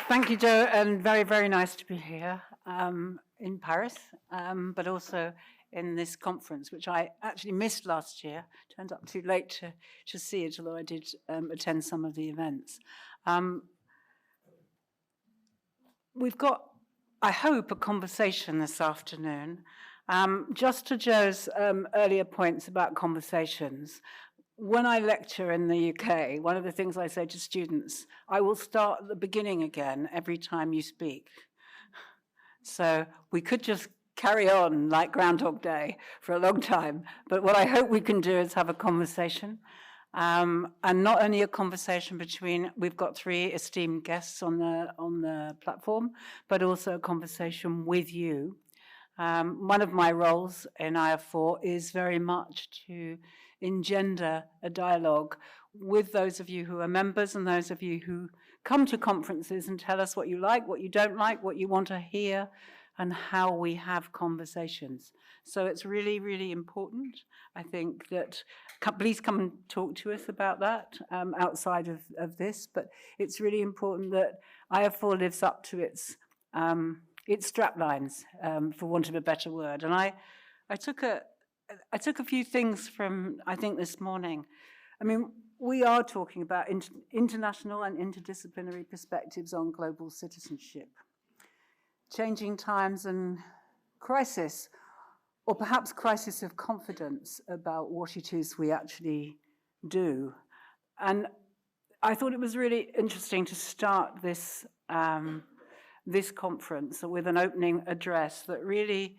Thank you, Joe, and very, very nice to be here in Paris, but also in this conference, which I actually missed last year. Turned up too late to see it, although I did attend some of the events. We've got, I hope, a conversation this afternoon. Just to Joe's earlier points about conversations, when I lecture in the UK, one of the things I say to students, I will start at the beginning again every time you speak. So we could just carry on like Groundhog Day for a long time, but what I hope we can do is have a conversation. And not only a conversation between, we've got three esteemed guests on the platform, but also a conversation with you. One of my roles in IAFOR is very much to engender a dialogue with those of you who are members and those of you who come to conferences and tell us what you like, what you don't like, what you want to hear, and how we have conversations. So it's really, really important, I think, that please come and talk to us about that outside of this, but it's really important that IAFOR lives up to its straplines, for want of a better word. And I took a few things from, I think, this morning. I mean, we are talking about international and interdisciplinary perspectives on global citizenship, changing times and crisis, or perhaps crisis of confidence about what it is we actually do. And I thought it was really interesting to start this conference with an opening address that really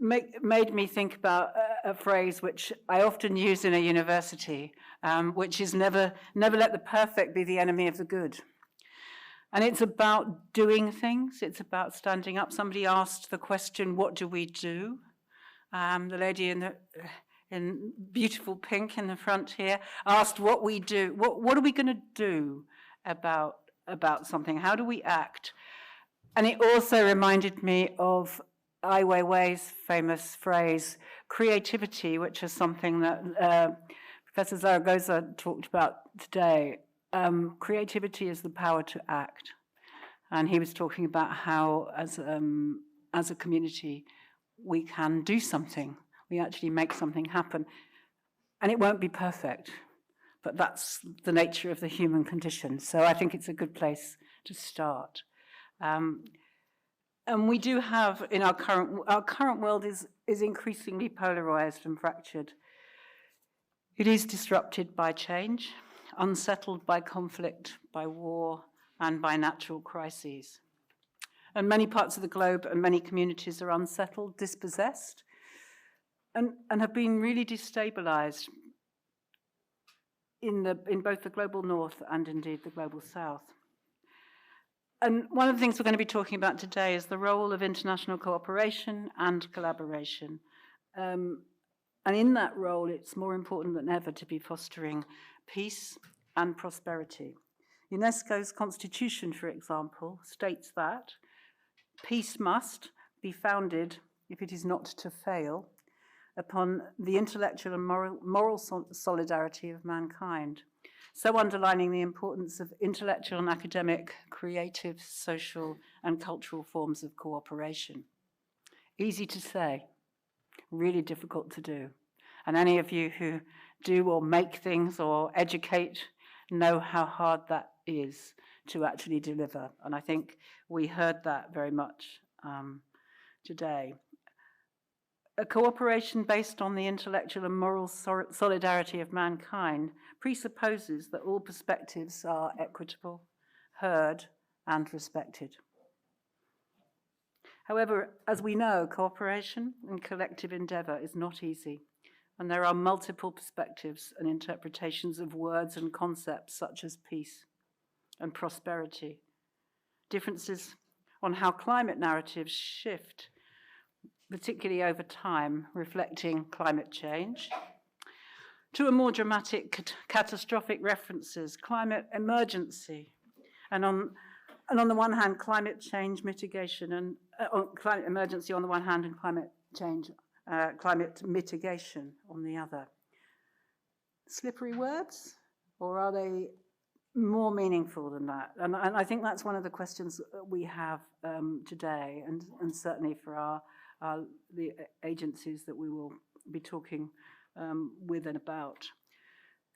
made me think about a phrase which I often use in a university, which is never let the perfect be the enemy of the good. And it's about doing things. It's about standing up. Somebody asked the question, what do we do? The lady in beautiful pink in the front here asked what we do. What are we going to do about something? How do we act? And it also reminded me of Ai Weiwei's famous phrase, creativity, which is something that Professor Zaragoza talked about today. Creativity is the power to act. And he was talking about how, as a community, we can do something. We actually make something happen. And it won't be perfect, but that's the nature of the human condition. So I think it's a good place to start. And we do have, in our current world is increasingly polarized and fractured. It is disrupted by change, unsettled by conflict, by war, and by natural crises. And many parts of the globe and many communities are unsettled, dispossessed, and have been really destabilized in both the global north and indeed the global south. And one of the things we're going to be talking about today is the role of international cooperation and collaboration. And in that role, it's more important than ever to be fostering peace and prosperity. UNESCO's constitution, for example, states that peace must be founded, if it is not to fail, upon the intellectual and moral solidarity of mankind, so underlining the importance of intellectual and academic, creative, social, and cultural forms of cooperation. Easy to say, really difficult to do. And any of you who do or make things or educate know how hard that is to actually deliver. And I think we heard that very much today. A cooperation based on the intellectual and moral solidarity of mankind presupposes that all perspectives are equitable, heard, and respected. However, as we know, cooperation and collective endeavour is not easy, and there are multiple perspectives and interpretations of words and concepts such as peace and prosperity, differences on how climate narratives shift, particularly over time, reflecting climate change, to a more dramatic, catastrophic references, climate emergency, and on the one hand, climate change mitigation, and climate emergency on the one hand, and climate change, climate mitigation on the other. Slippery words, or are they more meaningful than that. And I think that's one of the questions we have today, and certainly for the agencies that we will be talking with and about.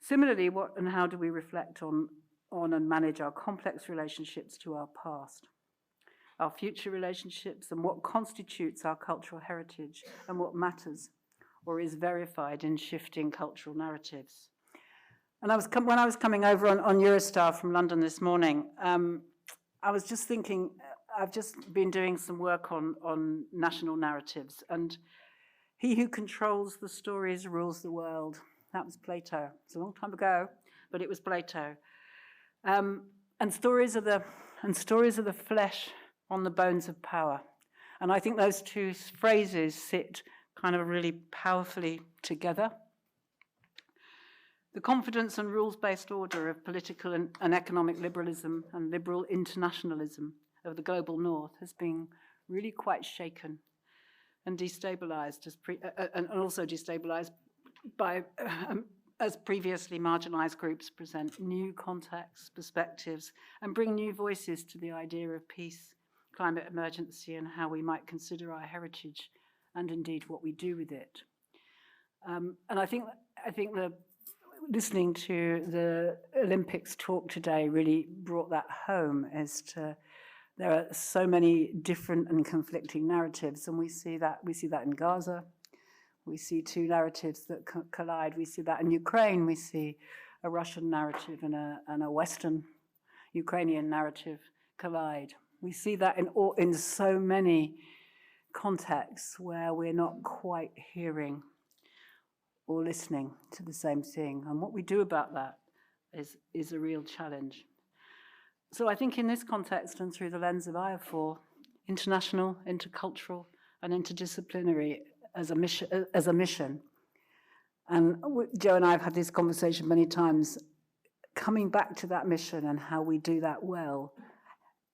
Similarly, what and how do we reflect on and manage our complex relationships to our past, our future relationships, and what constitutes our cultural heritage, and what matters or is verified in shifting cultural narratives. And when I was coming over on Eurostar from London this morning, I was just thinking, I've just been doing some work on national narratives, and he who controls the stories rules the world. That was Plato. It's a long time ago, but it was Plato. And stories are the flesh on the bones of power. And I think those two phrases sit kind of really powerfully together. The confidence and rules-based order of political and economic liberalism and liberal internationalism of the global north has been really quite shaken and destabilized, and also destabilized by, as previously marginalized groups present new contexts, perspectives, and bring new voices to the idea of peace, climate emergency, and how we might consider our heritage, and indeed what we do with it. And I think listening to the Olympics talk today really brought that home as to there are so many different and conflicting narratives, and we see that in Gaza. We see two narratives that collide. We see that in Ukraine. We see a Russian narrative and a Western Ukrainian narrative collide. We see that in so many contexts where we're not quite hearing or listening to the same thing. And what we do about that is a real challenge. So I think in this context and through the lens of IAFOR, international, intercultural, and interdisciplinary as a mission. And Joe and I have had this conversation many times. Coming back to that mission and how we do that well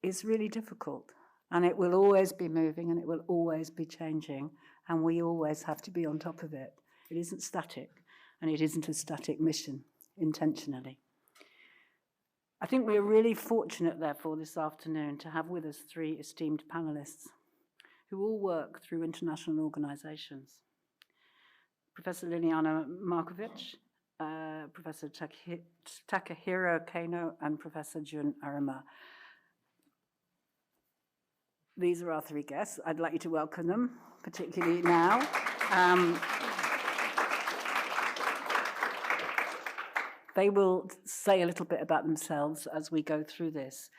is really difficult. And it will always be moving and it will always be changing. And we always have to be on top of it. It isn't static, and it isn't a static mission, intentionally. I think we're really fortunate, therefore, this afternoon to have with us three esteemed panelists who all work through international organizations. Professor Liliana Markovic, Professor Takahiro Kano, and Professor Jun Arima. These are our three guests. I'd like you to welcome them, particularly now. They will say a little bit about themselves as we go through this.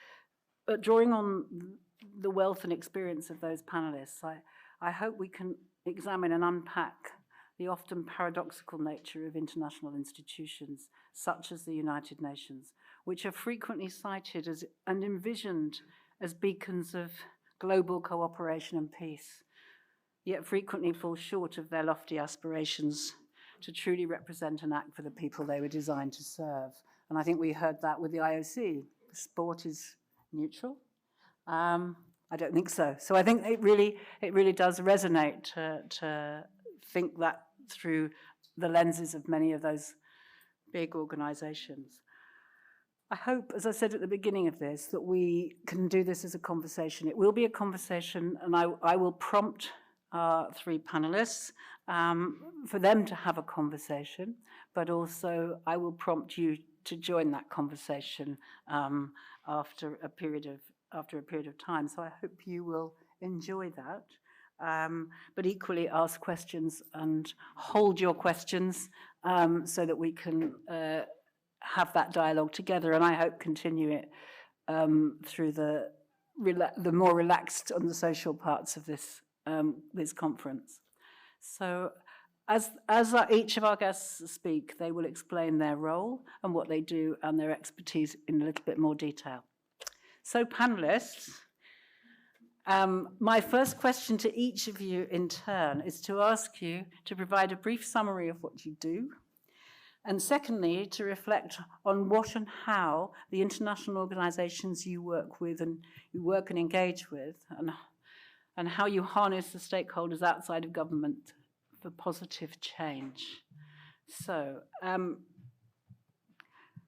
But drawing on the wealth and experience of those panelists, I hope we can examine and unpack the often paradoxical nature of international institutions, such as the United Nations, which are frequently cited as and envisioned as beacons of global cooperation and peace, yet frequently fall short of their lofty aspirations to truly represent and act for the people they were designed to serve. And I think we heard that with the IOC. Sport is neutral. I don't think so. So I think it really does resonate to think that through the lenses of many of those big organizations. I hope, as I said at the beginning of this, that we can do this as a conversation. It will be a conversation, and I will prompt our three panelists for them to have a conversation, but also I will prompt you to join that conversation after a period of time. So I hope you will enjoy that, but equally ask questions and hold your questions so that we can have that dialogue together, and I hope continue it through the more relaxed and the social parts of this conference. So as each of our guests speak, they will explain their role and what they do and their expertise in a little bit more detail. So panelists, my first question to each of you in turn is to ask you to provide a brief summary of what you do, and secondly, to reflect on what and how the international organizations you work with and you work and engage with, and how you harness the stakeholders outside of government for positive change. So,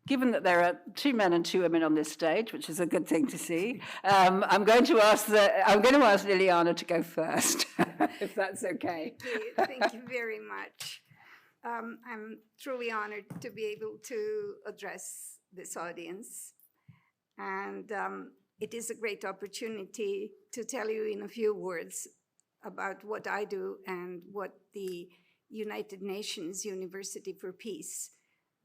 given that there are 2 men and 2 women on this stage, which is a good thing to see, I'm going to ask Liliana to go first, if that's okay. Thank you very much. I'm truly honored to be able to address this audience. And it is a great opportunity to tell you in a few words about what I do and what the United Nations University for Peace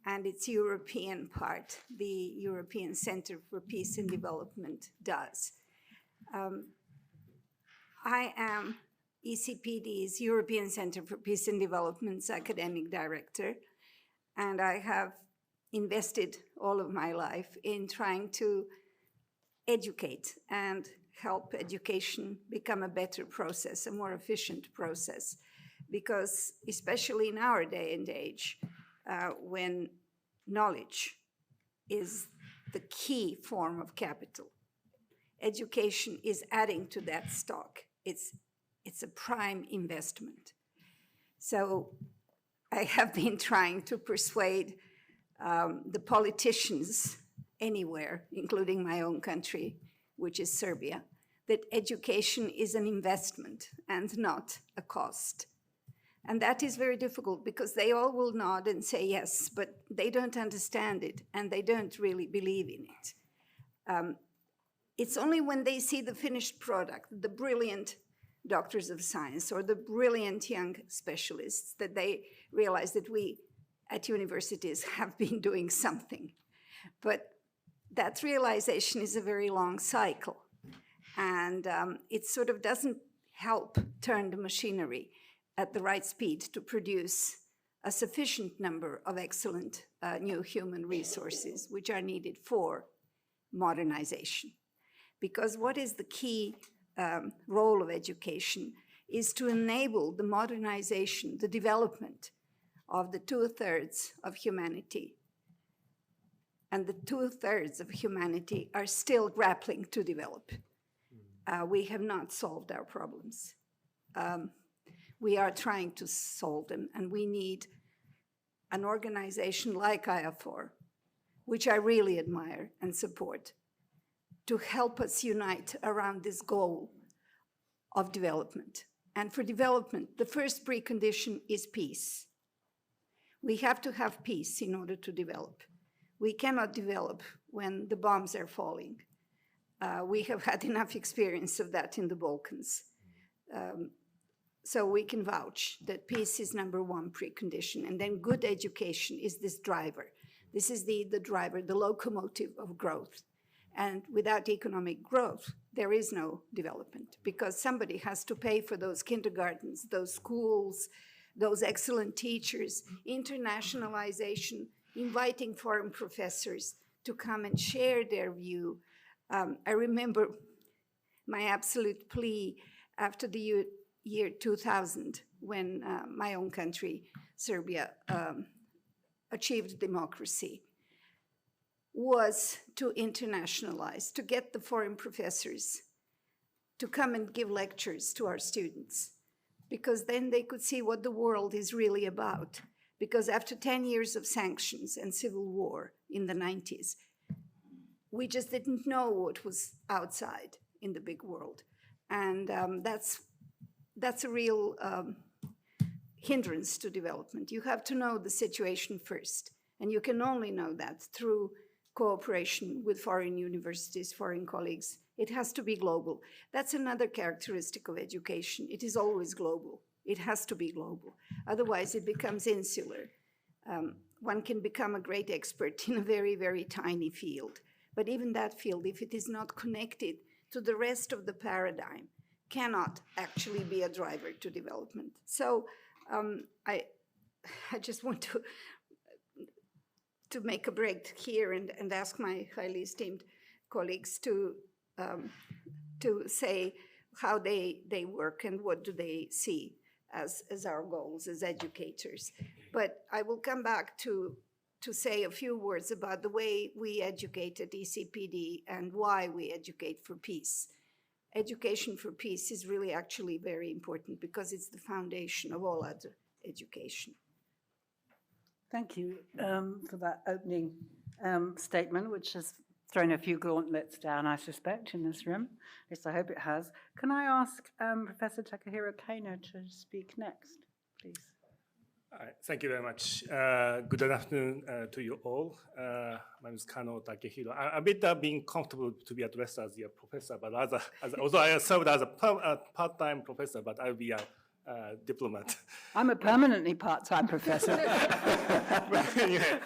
and its European part, the European Center for Peace and Development, does. I am ECPD's European Center for Peace and Development's academic director, and I have invested all of my life in trying to educate and help education become a better process, a more efficient process, because especially in our day and age, when knowledge is the key form of capital, education is adding to that stock. It's a prime investment. So I have been trying to persuade the politicians anywhere, including my own country, which is Serbia, that education is an investment and not a cost. And that is very difficult because they all will nod and say yes, but they don't understand it and they don't really believe in it. It's only when they see the finished product, the brilliant doctors of science or the brilliant young specialists, that they realize that we at universities have been doing something. But that realization is a very long cycle. And it sort of doesn't help turn the machinery at the right speed to produce a sufficient number of excellent new human resources which are needed for modernization. Because what is the key role of education is to enable the modernization, the development of the 2/3 of humanity. And the 2/3 of humanity are still grappling to develop. We have not solved our problems. We are trying to solve them, and we need an organization like IAFOR, which I really admire and support, to help us unite around this goal of development. And for development, the first precondition is peace. We have to have peace in order to develop. We cannot develop when the bombs are falling. We have had enough experience of that in the Balkans. So we can vouch that peace is #1 precondition, and then good education is this driver. This is the driver, the locomotive of growth. And without economic growth, there is no development, because somebody has to pay for those kindergartens, those schools, those excellent teachers, internationalization, inviting foreign professors to come and share their view. I remember my absolute plea after the year 2000, when my own country, Serbia, achieved democracy, was to internationalize, to get the foreign professors to come and give lectures to our students, because then they could see what the world is really about. Because after 10 years of sanctions and civil war in the 90s, we just didn't know what was outside in the big world. And that's a real hindrance to development. You have to know the situation first, and you can only know that through cooperation with foreign universities, foreign colleagues. It has to be global. That's another characteristic of education. It is always global. It has to be global. Otherwise, it becomes insular. One can become a great expert in a very, very tiny field. But even that field, if it is not connected to the rest of the paradigm, cannot actually be a driver to development. So I just want to make a break here and ask my highly esteemed colleagues to say how they work and what do they see as our goals as educators. But I will come back to say a few words about the way we educate at ECPD and why we educate for peace. Education for peace is really actually very important because it's the foundation of all other education. Thank you for that opening statement, which has thrown a few gauntlets down, I suspect, in this room. At least I hope it has. Can I ask Professor Takahiro Kaino to speak next, please? Thank you very much. Good afternoon to you all. My name is Kano Takehiro. I'm a bit being comfortable to be addressed as a professor, but although I served as a part-time professor, but I'll be a diplomat. I'm a permanently part-time professor. Anyway,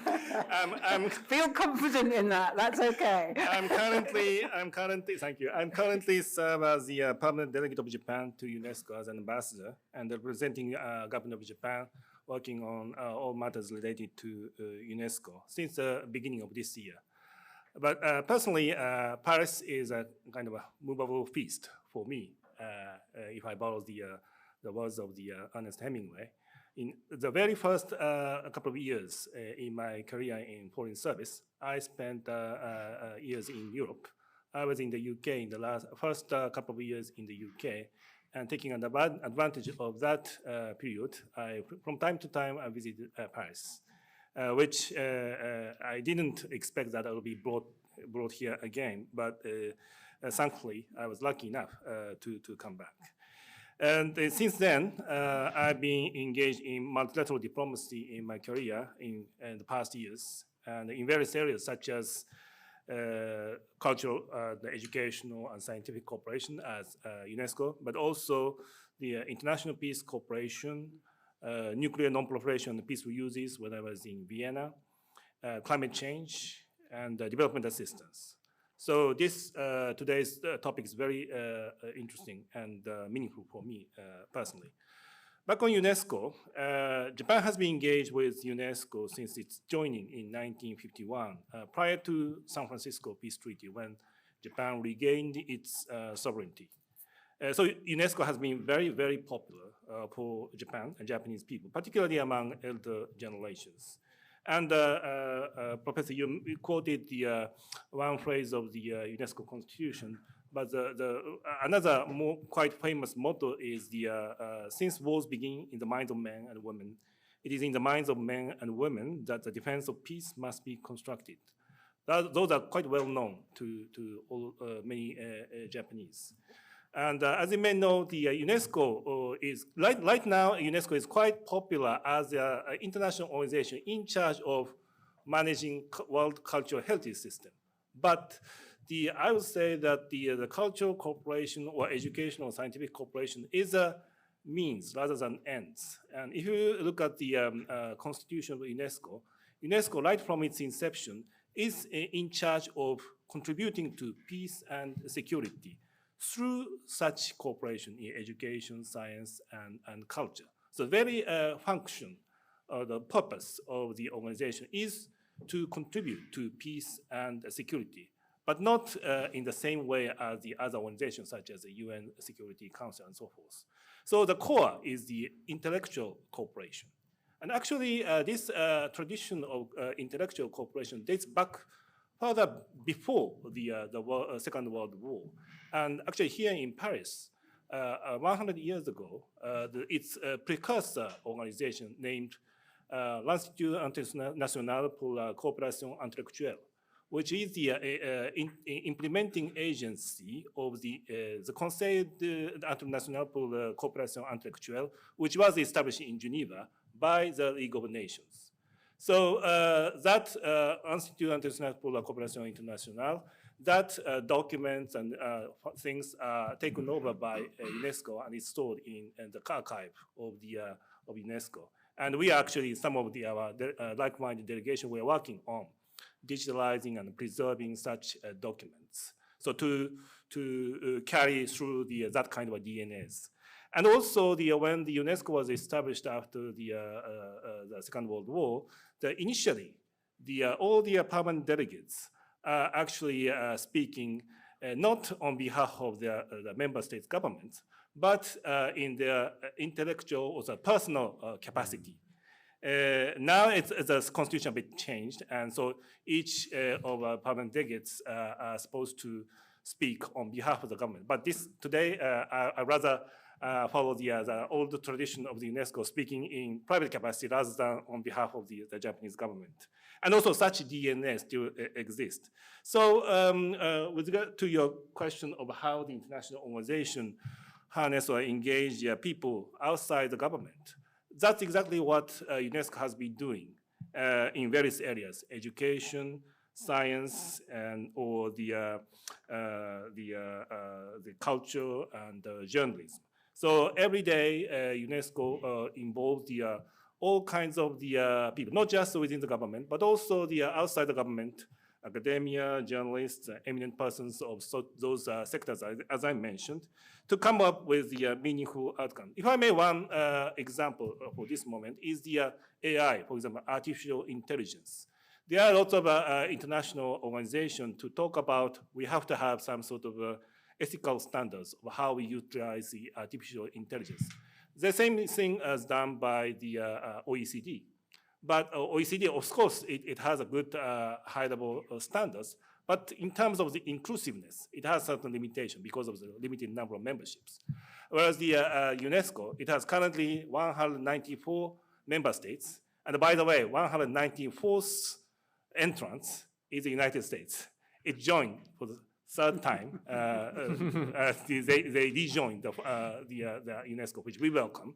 Feel confident in that. That's okay. I'm currently, thank you. I'm currently serve as the permanent delegate of Japan to UNESCO as an ambassador and representing government of Japan, working on all matters related to UNESCO since the beginning of this year. But personally, Paris is a kind of a movable feast for me, if I borrow the words of the Ernest Hemingway. In the very first couple of years in my career in foreign service, I spent years in Europe. I was in the UK in the first couple of years in the UK, and taking advantage of that period, from time to time I visited Paris, which I didn't expect that I would be brought here again, but thankfully I was lucky enough to come back. And since then, I've been engaged in multilateral diplomacy in my career in the past years, and in various areas such as cultural, the educational and scientific cooperation as UNESCO, but also the International Peace Cooperation, nuclear non-proliferation and peaceful uses when I was in Vienna, climate change, and development assistance. So this today's topic is very interesting and meaningful for me personally. Back on UNESCO, Japan has been engaged with UNESCO since its joining in 1951, prior to San Francisco Peace Treaty, when Japan regained its sovereignty. So UNESCO has been very, very popular for Japan and Japanese people, particularly among elder generations. And Professor, you quoted the one phrase of the UNESCO Constitution, but another quite famous motto is since wars begin in the minds of men and women, it is in the minds of men and women that the defense of peace must be constructed. Those are quite well known to many Japanese. And as you may know, the UNESCO is, right now, UNESCO is quite popular as an international organization in charge of managing world cultural heritage system. But I would say that the cultural cooperation or educational scientific cooperation is a means rather than ends. And if you look at the constitution of UNESCO, UNESCO, right from its inception, is in charge of contributing to peace and security through such cooperation in education, science, and culture. So the very function or the purpose of the organization is to contribute to peace and security, but not in the same way as the other organizations such as the UN Security Council and so forth. So the core is the intellectual cooperation. And actually, this tradition of intellectual cooperation dates back further before the Second World War. And actually here in Paris, 100 years ago, its precursor organization named l'Institut International pour la Coopération Intellectuelle, which is the implementing agency of the Conseil International pour la Coopération Intellectuelle, which was established in Geneva by the League of Nations. So that Institut International pour la Coopération Internationale, that documents and things are taken over by UNESCO and is stored in the archive of UNESCO. And we are actually, some of our like-minded delegation, we are working on digitalizing and preserving such documents. So to carry through that kind of DNAs. And also, when the UNESCO was established after the Second World War, initially, all the permanent delegates are actually speaking not on behalf of the member states' governments, but in their intellectual or personal capacity. Now the constitution a bit changed, and so each of our permanent delegates are supposed to speak on behalf of the government. But today, I rather follow the old tradition of the UNESCO speaking in private capacity rather than on behalf of the Japanese government. And also such DNA still exists. So with regard to your question of how the international organization harness or engage people outside the government, that's exactly what UNESCO has been doing in various areas: education, science, and or the culture and journalism. So every day, UNESCO involves all kinds of the people, not just within the government, but also the outside the government, academia, journalists, eminent persons of those sectors, as I mentioned, to come up with the meaningful outcome. If I may, one example for this moment is the AI, for example, artificial intelligence. There are lots of international organizations to talk about. We have to have some sort of ethical standards of how we utilize the artificial intelligence. The same thing as done by the OECD. But OECD, of course, it has a good high-level standards, but in terms of the inclusiveness, it has certain limitation because of the limited number of memberships. Whereas the UNESCO, it has currently 194 member states, and by the way, 194th entrance is the United States. It joined for the third time. They rejoined the UNESCO, which we welcome.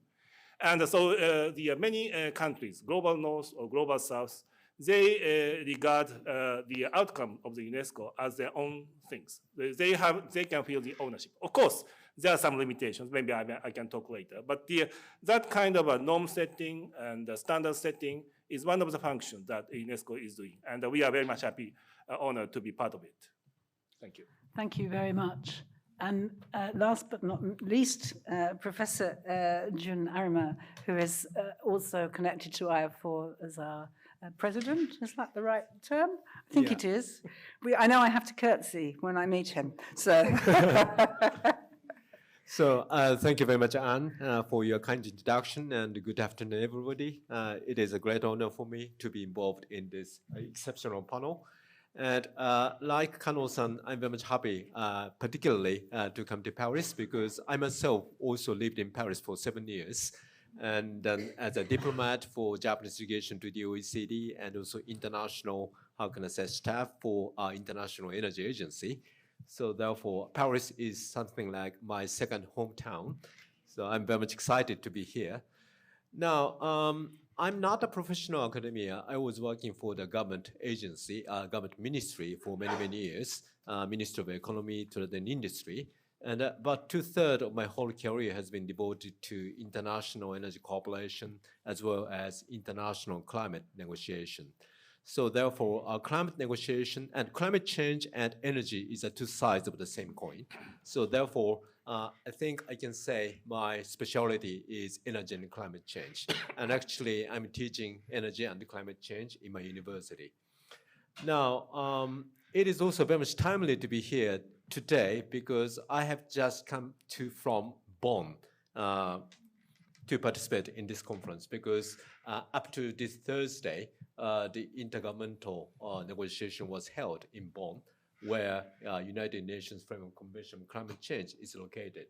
And so the many countries, global north or global south, they regard the outcome of the UNESCO as their own things. They can feel the ownership. Of course, there are some limitations. Maybe I can talk later. But that kind of a norm setting and standard setting is one of the functions that UNESCO is doing. And we are very much happy, honored to be part of it. Thank you. Thank you very much. And last but not least, Professor Jun Arima, who is also connected to IAFOR as our president. Is that the right term? I think it is. I know I have to curtsy when I meet him. So, thank you very much, Anne, for your kind introduction, and good afternoon, everybody. It is a great honor for me to be involved in this exceptional panel. And like Kano-san, I'm very much happy, particularly to come to Paris, because I myself also lived in Paris for 7 years. And as a diplomat for Japanese delegation to the OECD, and also international, staff for our International Energy Agency. So therefore, Paris is something like my second hometown. So I'm very much excited to be here. Now, I'm not a professional academia. I was working for the government agency, government ministry for many, many years, Ministry of Economy, Trade and Industry. And about 2/3 of my whole career has been devoted to international energy cooperation as well as international climate negotiation. So therefore, climate negotiation and climate change and energy is two sides of the same coin. So therefore, I think I can say my specialty is energy and climate change. And actually, I'm teaching energy and climate change in my university. Now, it is also very much timely to be here today because I have just come from Bonn to participate in this conference because up to this Thursday, the intergovernmental negotiation was held in Bonn, where United Nations Framework Convention on Climate Change is located.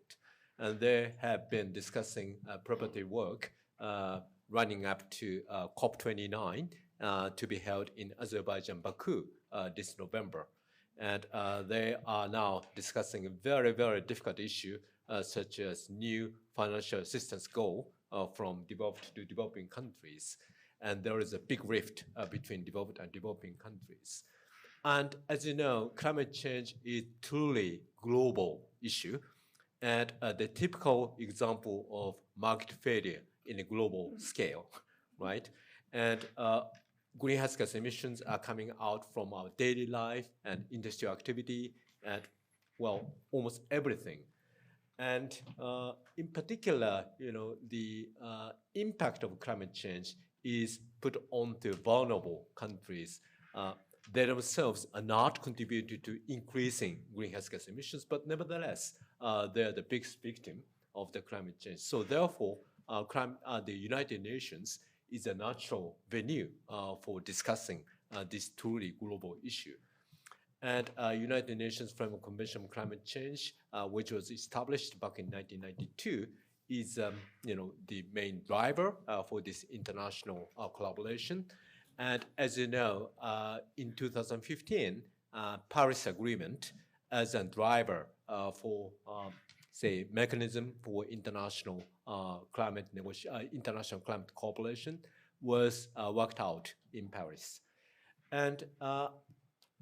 And they have been discussing preparatory work running up to COP29 to be held in Azerbaijan, Baku this November. And they are now discussing a very, very difficult issue such as new financial assistance goal from developed to developing countries. And there is a big rift between developed and developing countries. And as you know, climate change is truly global issue. And the typical example of market failure in a global scale, right? And greenhouse gas emissions are coming out from our daily life and industrial activity and, well, almost everything. And in particular, the impact of climate change is put onto vulnerable countries. They themselves are not contributing to increasing greenhouse gas emissions, but nevertheless, they are the biggest victim of the climate change. So therefore, the United Nations is a natural venue for discussing this truly global issue. And United Nations Framework Convention on Climate Change, which was established back in 1992, is the main driver for this international collaboration. And as you know, in 2015, Paris Agreement as a driver for, say, mechanism for international international climate cooperation was worked out in Paris. And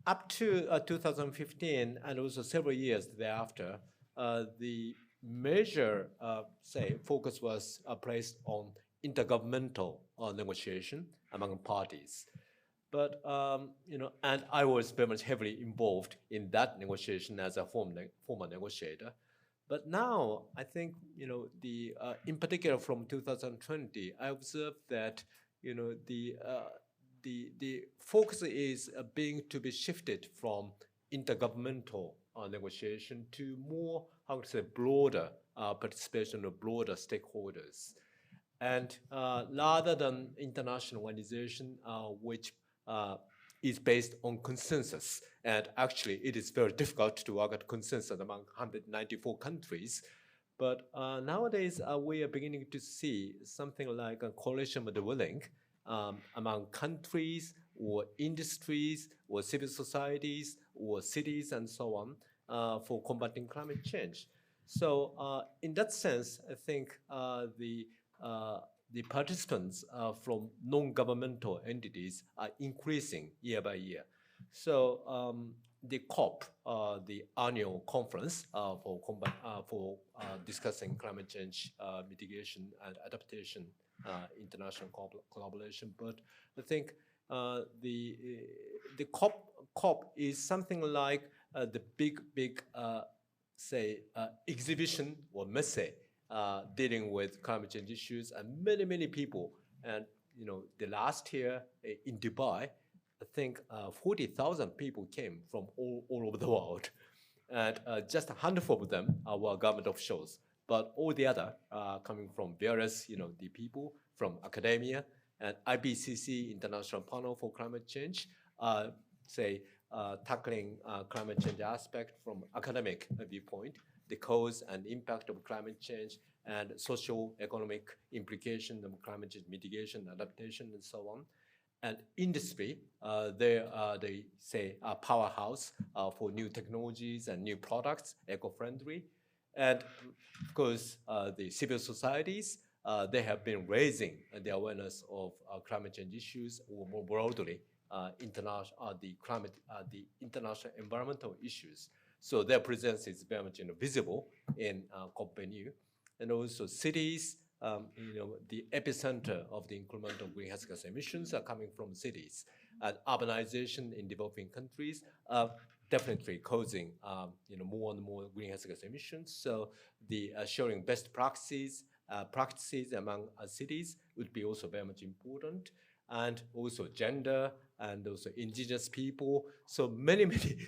up to 2015 and also several years thereafter, the major, say, focus was placed on intergovernmental negotiation among parties. But, and I was very much heavily involved in that negotiation as a former negotiator. But now, I think, in particular from 2020, I observed that, the focus is being to be shifted from intergovernmental negotiation to more, how to say, broader participation of broader stakeholders. And rather than international organization, which is based on consensus, and actually it is very difficult to work at consensus among 194 countries. But nowadays, we are beginning to see something like a coalition of the willing among countries or industries or civil societies or cities and so on for combating climate change. So in that sense, I think the participants from non-governmental entities are increasing year by year. So the COP, the annual conference for discussing climate change mitigation and adaptation, international collaboration. But I think the COP is something like the big say exhibition or message dealing with climate change issues, and many people. And the last year in Dubai, I think 40,000 people came from all over the world, and just a handful of them were government officials. But all the other coming from various, the people from academia and IPCC, International Panel for Climate Change, tackling climate change aspect from academic viewpoint, the cause and impact of climate change, and socio-economic implication of climate change mitigation, adaptation, and so on. And industry, they say a powerhouse for new technologies and new products, eco-friendly. And of course, the civil societies, they have been raising the awareness of climate change issues, or more broadly, the international environmental issues. So their presence is very much visible in COP venue. And also cities, the epicenter of the incremental greenhouse gas emissions are coming from cities. And urbanization in developing countries are definitely causing more and more greenhouse gas emissions. So the sharing best practices among cities would be also very much important. And also gender, and also indigenous people. So many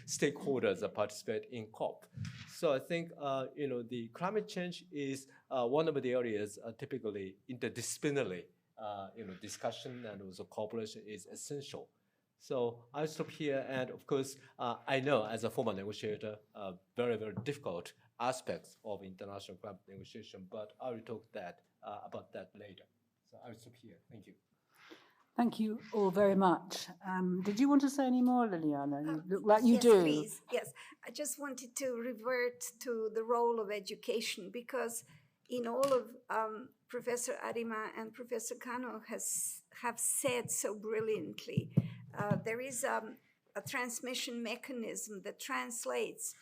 stakeholders participate in COP. So I think the climate change is one of the areas typically interdisciplinary discussion and also cooperation is essential. So I'll stop here, and of course I know as a former negotiator very difficult aspects of international climate negotiation, but I will talk about that later. So I'll stop here. Thank you. Thank you all very much. Did you want to say any more, Liliana? You look like you do. Please. Yes, I just wanted to revert to the role of education, because in all of Professor Arima and Professor Kano have said so brilliantly, there is a transmission mechanism that translates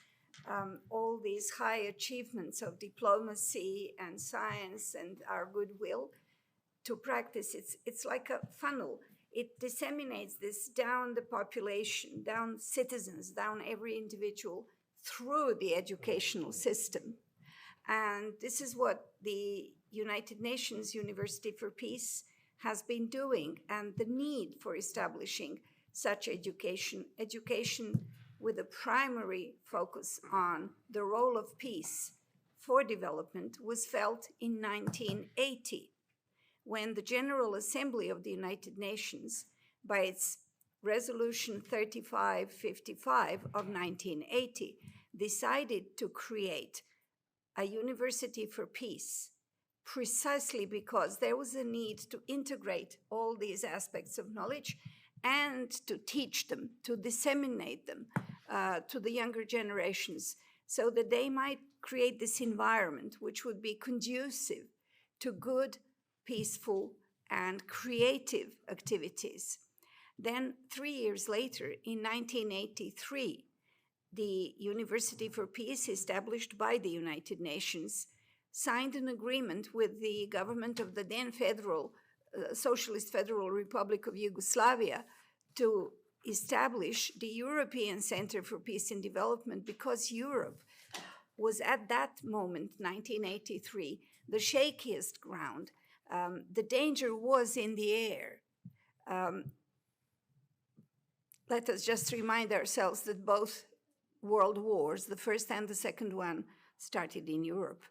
all these high achievements of diplomacy and science and our goodwill to practice. It's like a funnel. It disseminates this down the population, down citizens, down every individual through the educational system. And this is what the United Nations University for Peace has been doing, and the need for establishing such education with a primary focus on the role of peace for development was felt in 1980. When the General Assembly of the United Nations, by its Resolution 3555 of 1980, decided to create a University for Peace, precisely because there was a need to integrate all these aspects of knowledge and to teach them, to disseminate them to the younger generations so that they might create this environment which would be conducive to good, peaceful, and creative activities. Then 3 years later, in 1983, the University for Peace, established by the United Nations, signed an agreement with the government of the then Socialist Federal Republic of Yugoslavia to establish the European Center for Peace and Development, because Europe was at that moment, 1983, the shakiest ground. The danger was in the air. Let us just remind ourselves that both world wars, the first and the second one, started in Europe.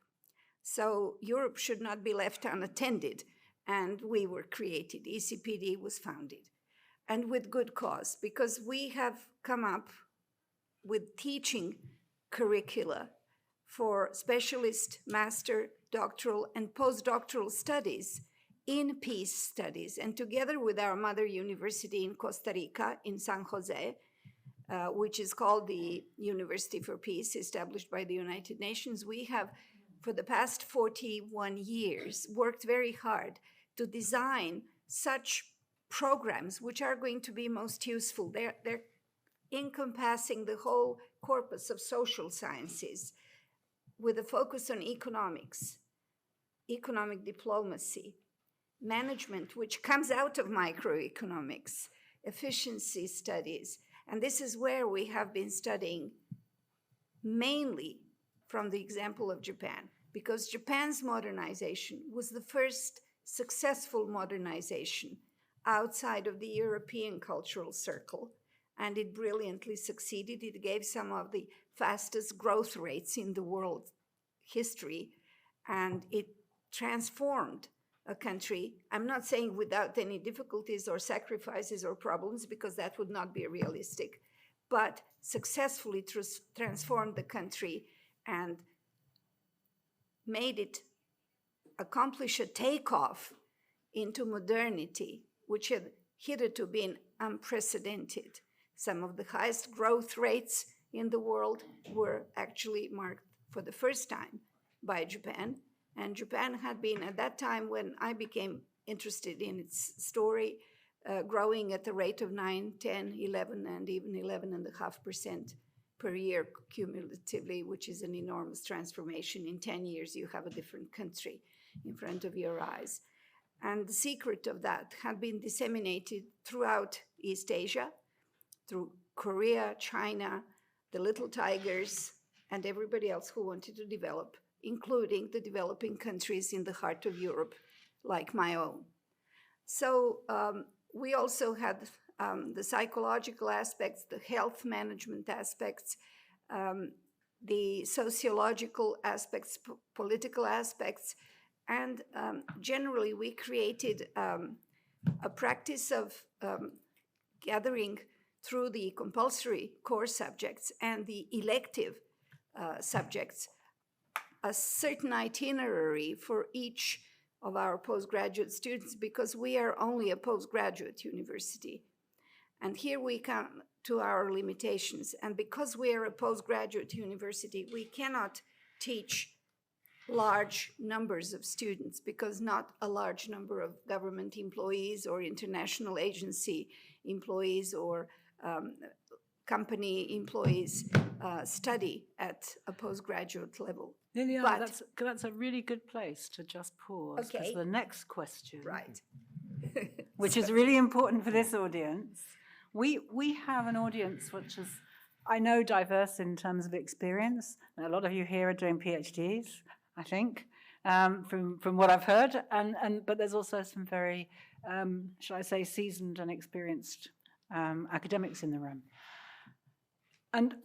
So Europe should not be left unattended, and we were created. ECPD was founded, and with good cause, because we have come up with teaching curricula for specialist, master, doctoral, and postdoctoral studies in peace studies. And together with our mother university in Costa Rica, in San Jose, which is called the University for Peace, established by the United Nations, we have, for the past 41 years, worked very hard to design such programs which are going to be most useful. They're encompassing the whole corpus of social sciences with a focus on economics, economic diplomacy, management, which comes out of microeconomics, efficiency studies. And this is where we have been studying mainly from the example of Japan, because Japan's modernization was the first successful modernization outside of the European cultural circle, and it brilliantly succeeded. It gave some of the fastest growth rates in the world history, and it transformed a country. I'm not saying without any difficulties or sacrifices or problems, because that would not be realistic, but successfully transformed the country and made it accomplish a takeoff into modernity, which had hitherto been unprecedented. Some of the highest growth rates in the world were actually marked for the first time by Japan. And Japan had been, at that time when I became interested in its story, growing at the rate of 9, 10, 11, and even 11.5% per year cumulatively, which is an enormous transformation. In 10 years, you have a different country in front of your eyes. And the secret of that had been disseminated throughout East Asia, through Korea, China, the little tigers, and everybody else who wanted to develop, including the developing countries in the heart of Europe, like my own. So we also had the psychological aspects, the health management aspects, the sociological aspects, political aspects, and generally we created a practice of gathering through the compulsory core subjects and the elective subjects a certain itinerary for each of our postgraduate students, because we are only a postgraduate university. And here we come to our limitations. And because we are a postgraduate university, we cannot teach large numbers of students, because not a large number of government employees or international agency employees or company employees study at a postgraduate level. Liliana, that's a really good place to just pause. Okay. Because the next question, Right. which is really important for this audience, we have an audience which is, I know, diverse in terms of experience. A lot of you here are doing PhDs, I think, from what I've heard, but there's also some very, shall I say, seasoned and experienced academics in the room. And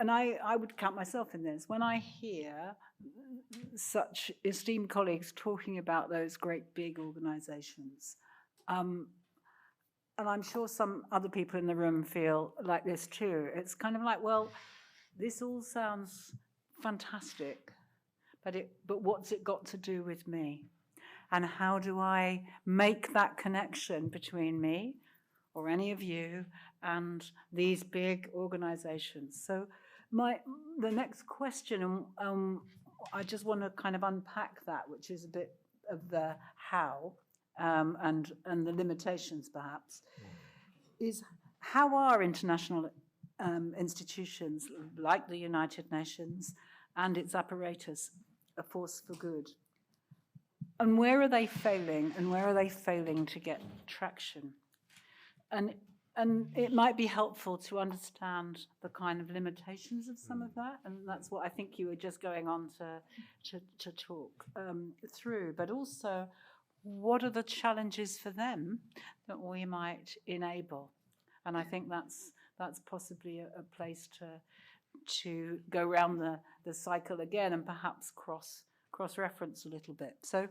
I would count myself in this, when I hear such esteemed colleagues talking about those great big organizations, and I'm sure some other people in the room feel like this too, it's kind of like, well, this all sounds fantastic, but what's it got to do with me? And how do I make that connection between me or any of you and these big organizations? So the next question, I just want to kind of unpack that, which is a bit of the how and the limitations perhaps, is how are international institutions like the United Nations and its apparatus a force for good? And where are they failing, and where are they failing to get traction? And it might be helpful to understand the kind of limitations of some of that, and that's what I think you were just going on to talk through, but also what are the challenges for them that we might enable? And I think that's possibly a place to go around the cycle again and perhaps cross-reference a little bit. So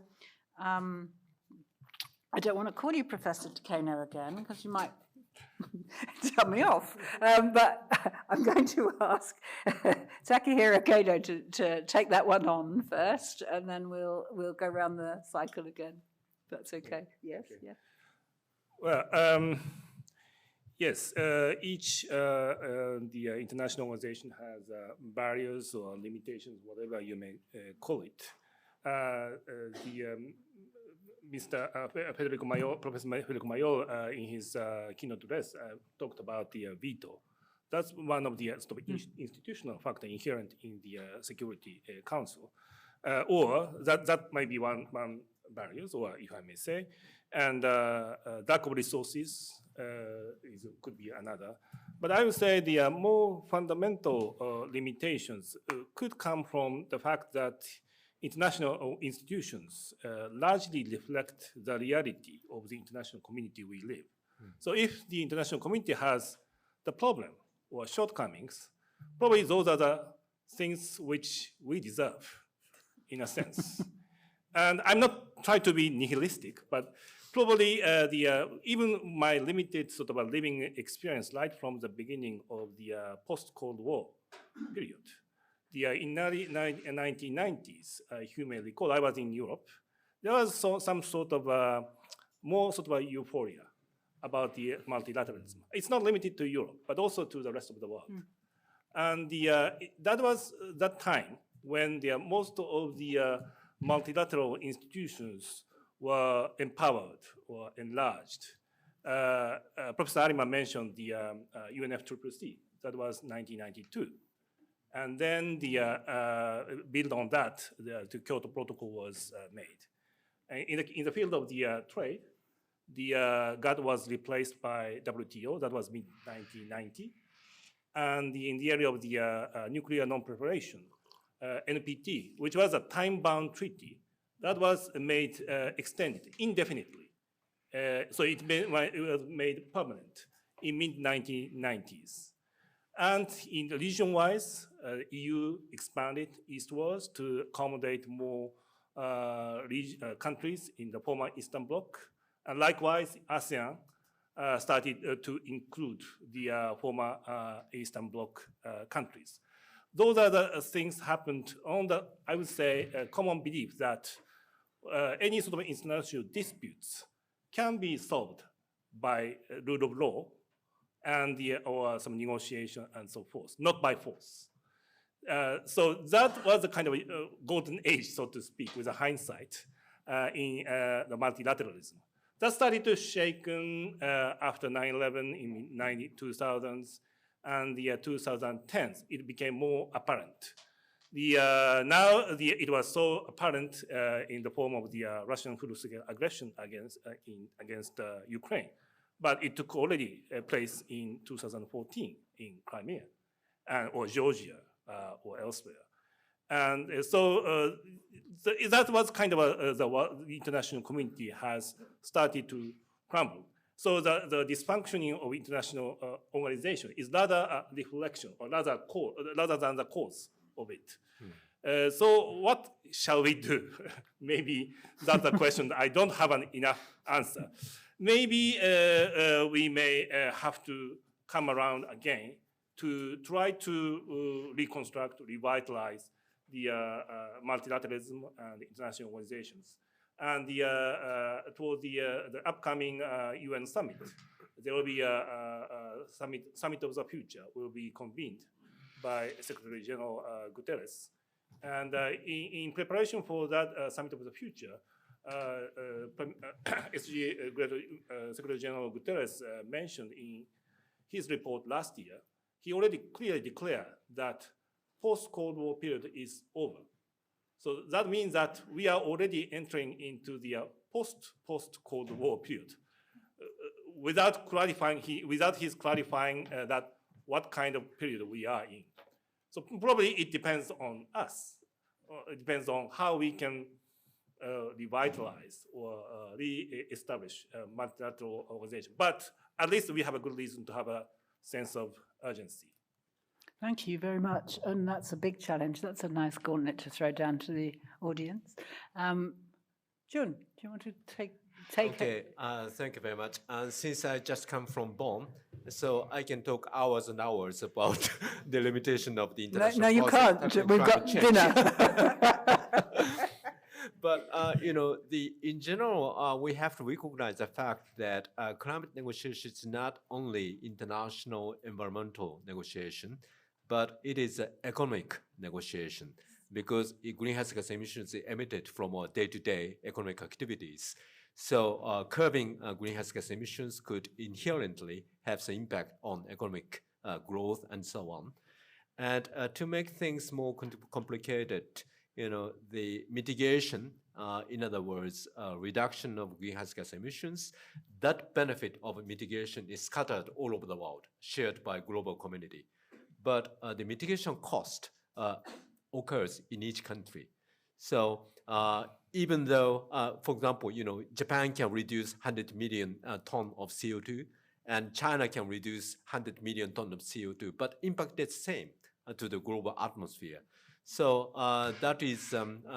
I don't want to call you Professor Takeno again because you might tell me off. But I'm going to ask Takahiro Kano to take that one on first, and then we'll go around the cycle again. That's okay. Yes. Okay. Yeah. Well, yes. Each the international organization has barriers or limitations, whatever you may call it. Mr. Federico Mayol, Professor Federico Mayol, in his keynote address, talked about the veto. That's one of the institutional factor inherent in the Security Council, or that might be one barriers, or if I may say, and lack of resources could be another. But I would say the more fundamental limitations could come from the fact that international institutions largely reflect the reality of the international community we live. So if the international community has the problem or shortcomings, probably those are the things which we deserve, in a sense. And I'm not trying to be nihilistic, but probably even my limited sort of a living experience right from the beginning of the post-Cold War period. In the 1990s, you may recall, I was in Europe. There was some sort of more sort of a euphoria about the multilateralism. It's not limited to Europe, but also to the rest of the world. And that was that time when most of the multilateral institutions were empowered or enlarged. Professor Arima mentioned the UNFCCC. That was 1992. And then build on that, the Kyoto Protocol was made. In the field of the trade, the GATT was replaced by WTO. That was mid-1990. And in the area of the nuclear non-proliferation, NPT, which was a time-bound treaty, that was made extended indefinitely. So it was made permanent in mid-1990s. And in the region-wise, EU expanded eastwards to accommodate more countries in the former Eastern Bloc. And likewise, ASEAN started to include the former Eastern Bloc countries. Those are the things happened on the, I would say, common belief that any sort of international disputes can be solved by rule of law and or some negotiation and so forth, not by force. So that was a kind of a golden age, so to speak, with a hindsight in the multilateralism. That started to shaken after 9/11 in the 2000s and the 2010s. It became more apparent. It was so apparent in the form of the Russian full-scale aggression against Ukraine. But it took already place in 2014 in Crimea or Georgia or elsewhere. And so that was kind of the international community has started to crumble. So the dysfunctioning of international organization is rather a reflection or rather than the cause of it. So what shall we do? Maybe that's a question that I don't have enough answer. Maybe we may have to come around again to try to reconstruct, revitalize the multilateralism and international organizations. And toward the upcoming UN summit, there will be a summit of the future will be convened by Secretary General Guterres. And in preparation for that summit of the future, Secretary General Guterres mentioned in his report last year, he already clearly declared that post-Cold War period is over. So that means that we are already entering into the post-Cold War period without his clarifying that what kind of period we are in. So probably it depends on us. It depends on how we can revitalize or re-establish a multilateral organization. But at least we have a good reason to have a sense of urgency. Thank you very much. And that's a big challenge. That's a nice gauntlet to throw down to the audience. Jun, do you want to take Okay, thank you very much. Since I just come from Bonn, so I can talk hours and hours about the limitation of the international No, you process can't. We've got change. dinner. But in general, we have to recognize the fact that climate negotiation is not only international environmental negotiation, but it is an economic negotiation because greenhouse gas emissions are emitted from our day-to-day economic activities. So curbing greenhouse gas emissions could inherently have some impact on economic growth and so on. And to make things more complicated, the mitigation, in other words, reduction of greenhouse gas emissions, that benefit of mitigation is scattered all over the world, shared by global community. But the mitigation cost occurs in each country. So even though, for example, Japan can reduce 100 million ton of CO2, and China can reduce 100 million ton of CO2, but impact is the same to the global atmosphere. So that is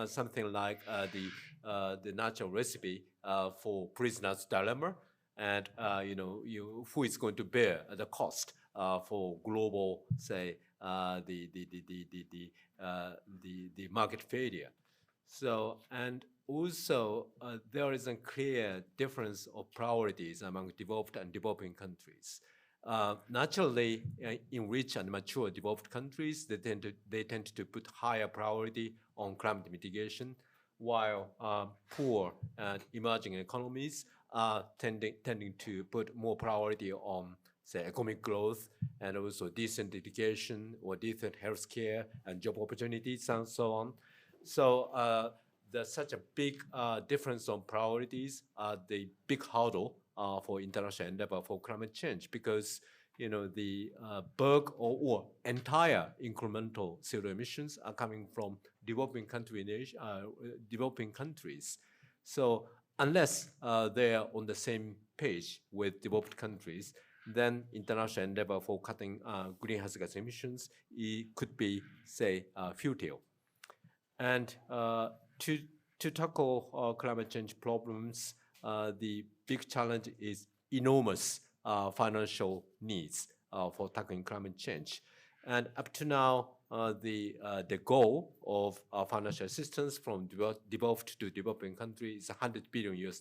something like the natural recipe for prisoner's dilemma, and who is going to bear the cost for global, say, the market failure. So, and also there is a clear difference of priorities among developed and developing countries. Naturally, in rich and mature developed countries, they tend to put higher priority on climate mitigation, while poor and emerging economies are tending to put more priority on, say, economic growth and also decent education or decent healthcare and job opportunities and so on. So there's such a big difference on priorities, the big hurdle for international endeavor for climate change, because the bulk or entire incremental CO2 emissions are coming from developing countries. So unless they are on the same page with developed countries, then international endeavor for cutting greenhouse gas emissions could be, say, futile. And to tackle climate change problems, the big challenge is enormous financial needs for tackling climate change. And up to now, the goal of financial assistance from developed to developing countries is $100 billion.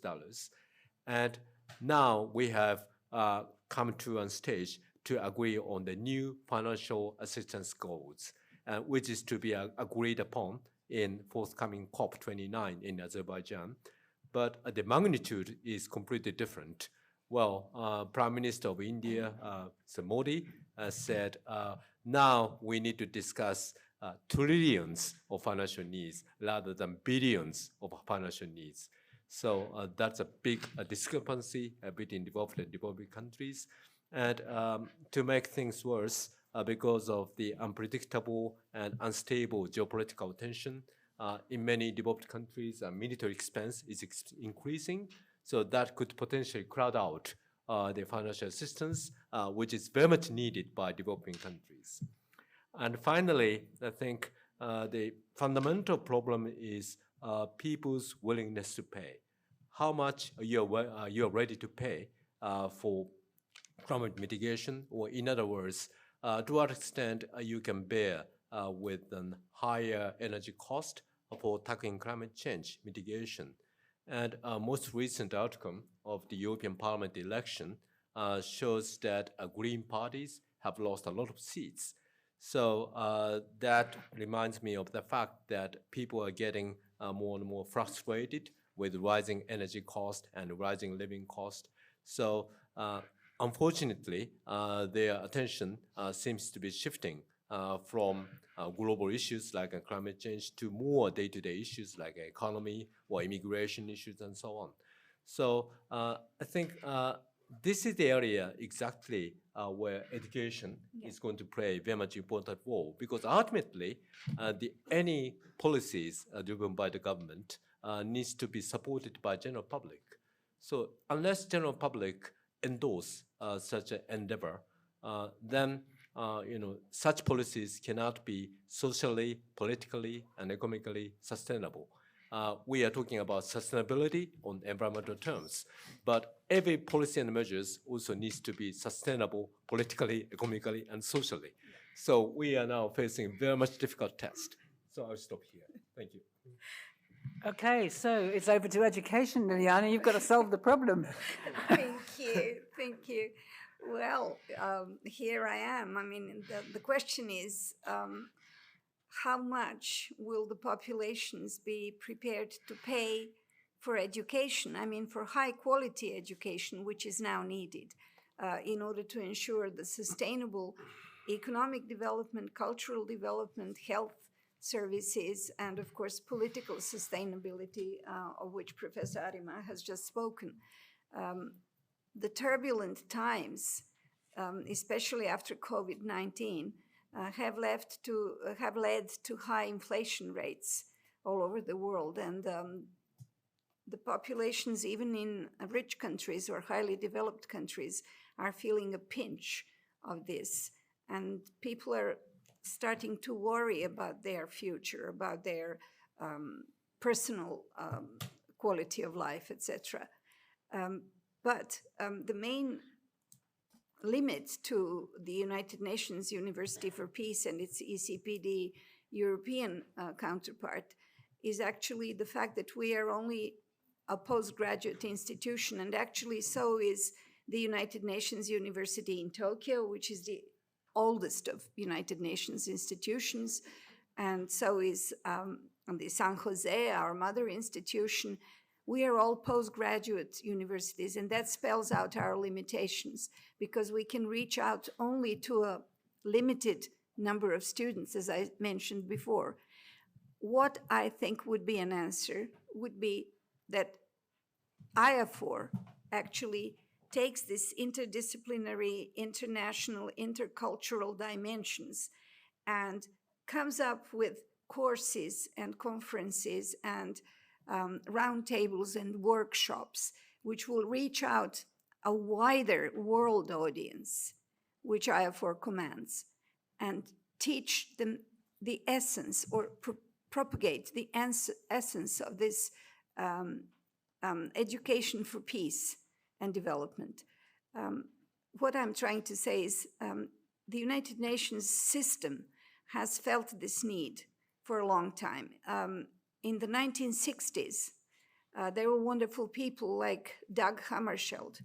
And now we have come to a stage to agree on the new financial assistance goals, which is to be agreed upon in forthcoming COP29 in Azerbaijan. But the magnitude is completely different. Well, Prime Minister of India, Modi, said, now we need to discuss trillions of financial needs rather than billions of financial needs. So that's a big discrepancy between developed and developing countries. And to make things worse, because of the unpredictable and unstable geopolitical tension, in many developed countries, military expense is increasing. So that could potentially crowd out the financial assistance, which is very much needed by developing countries. And finally, I think the fundamental problem is people's willingness to pay. How much you're ready to pay for climate mitigation, or in other words, to what extent you can bear with a higher energy cost for tackling climate change mitigation. And most recent outcome of the European Parliament election shows that green parties have lost a lot of seats. So that reminds me of the fact that people are getting more and more frustrated with rising energy cost and rising living cost. So unfortunately, their attention seems to be shifting from global issues like climate change to more day-to-day issues like economy or immigration issues and so on. So I think this is the area exactly where education is going to play a very much important role, because ultimately any policies driven by the government needs to be supported by general public. So unless general public endorse such an endeavor, then such policies cannot be socially, politically, and economically sustainable. We are talking about sustainability on environmental terms, but every policy and measures also needs to be sustainable politically, economically, and socially. So we are now facing a very much difficult test. So I'll stop here. Thank you. Okay, so it's over to education, Liliana. You've got to solve the problem. Thank you, thank you. Well, here I am. I mean, the question is, how much will the populations be prepared to pay for education? I mean, for high quality education, which is now needed in order to ensure the sustainable economic development, cultural development, health services, and of course, political sustainability, of which Professor Arima has just spoken. The turbulent times, especially after COVID-19, have led to high inflation rates all over the world, and the populations, even in rich countries or highly developed countries, are feeling a pinch of this, and people are starting to worry about their future, about their personal quality of life, etc. But the main limit to the United Nations University for Peace and its ECPD European counterpart is actually the fact that we are only a postgraduate institution, and actually so is the United Nations University in Tokyo, which is the oldest of United Nations institutions, and so is the San Jose, our mother institution. We are all postgraduate universities, and that spells out our limitations, because we can reach out only to a limited number of students, as I mentioned before. What I think would be an answer would be that IAFOR actually takes this interdisciplinary, international, intercultural dimensions and comes up with courses and conferences and roundtables and workshops, which will reach out a wider world audience, which IAFOR commands, and teach them the essence, or propagate the essence of this education for peace and development. What I'm trying to say is the United Nations system has felt this need for a long time. In the 1960s, there were wonderful people like Dag Hammarskjöld,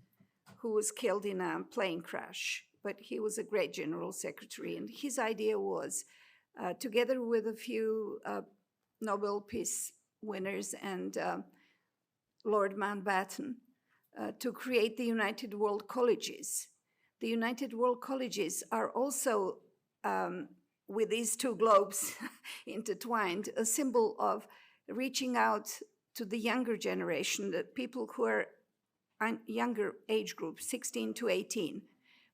who was killed in a plane crash, but he was a great general secretary. And his idea was, together with a few Nobel Peace winners and Lord Mountbatten, to create the United World Colleges. The United World Colleges are also, with these two globes intertwined, a symbol of reaching out to the younger generation, the people who are younger age group, 16 to 18,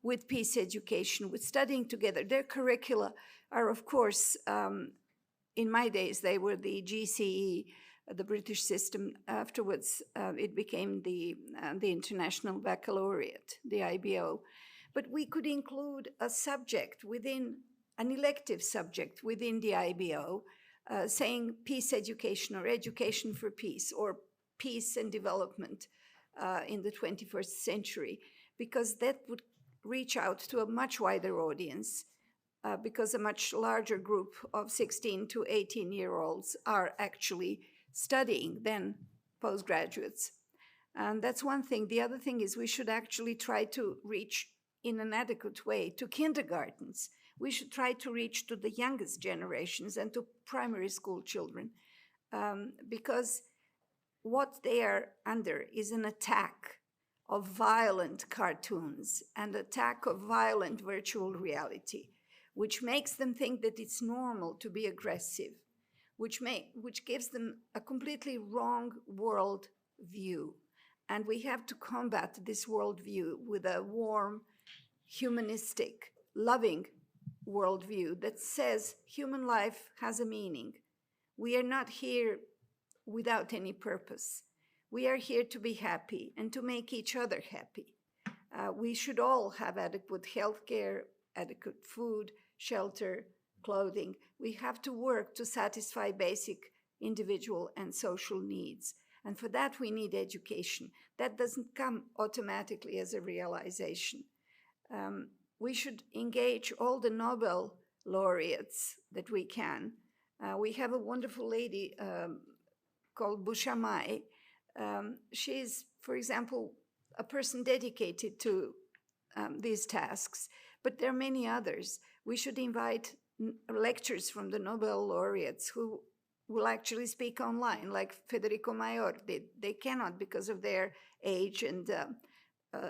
with peace education, with studying together. Their curricula are, of course, in my days, they were the GCE, the British system. Afterwards, it became the International Baccalaureate, the IBO. But we could include a subject within, an elective subject within the IBO, saying peace education or education for peace or peace and development in the 21st century, because that would reach out to a much wider audience, because a much larger group of 16 to 18-year-olds are actually studying than postgraduates. And that's one thing. The other thing is we should actually try to reach in an adequate way to kindergartens. We should try to reach to the youngest generations and to primary school children, because what they are under is an attack of violent cartoons and attack of violent virtual reality, which makes them think that it's normal to be aggressive, which gives them a completely wrong world view. And we have to combat this worldview with a warm, humanistic, loving worldview that says human life has a meaning. We are not here without any purpose. We are here to be happy and to make each other happy. We should all have adequate health care, adequate food, shelter, clothing. We have to work to satisfy basic individual and social needs. And for that, we need education. That doesn't come automatically as a realization. We should engage all the Nobel laureates that we can. We have a wonderful lady called Bushamai. She's, for example, a person dedicated to these tasks, but there are many others. We should invite lectures from the Nobel laureates who will actually speak online, like Federico Mayor. They cannot because of their age and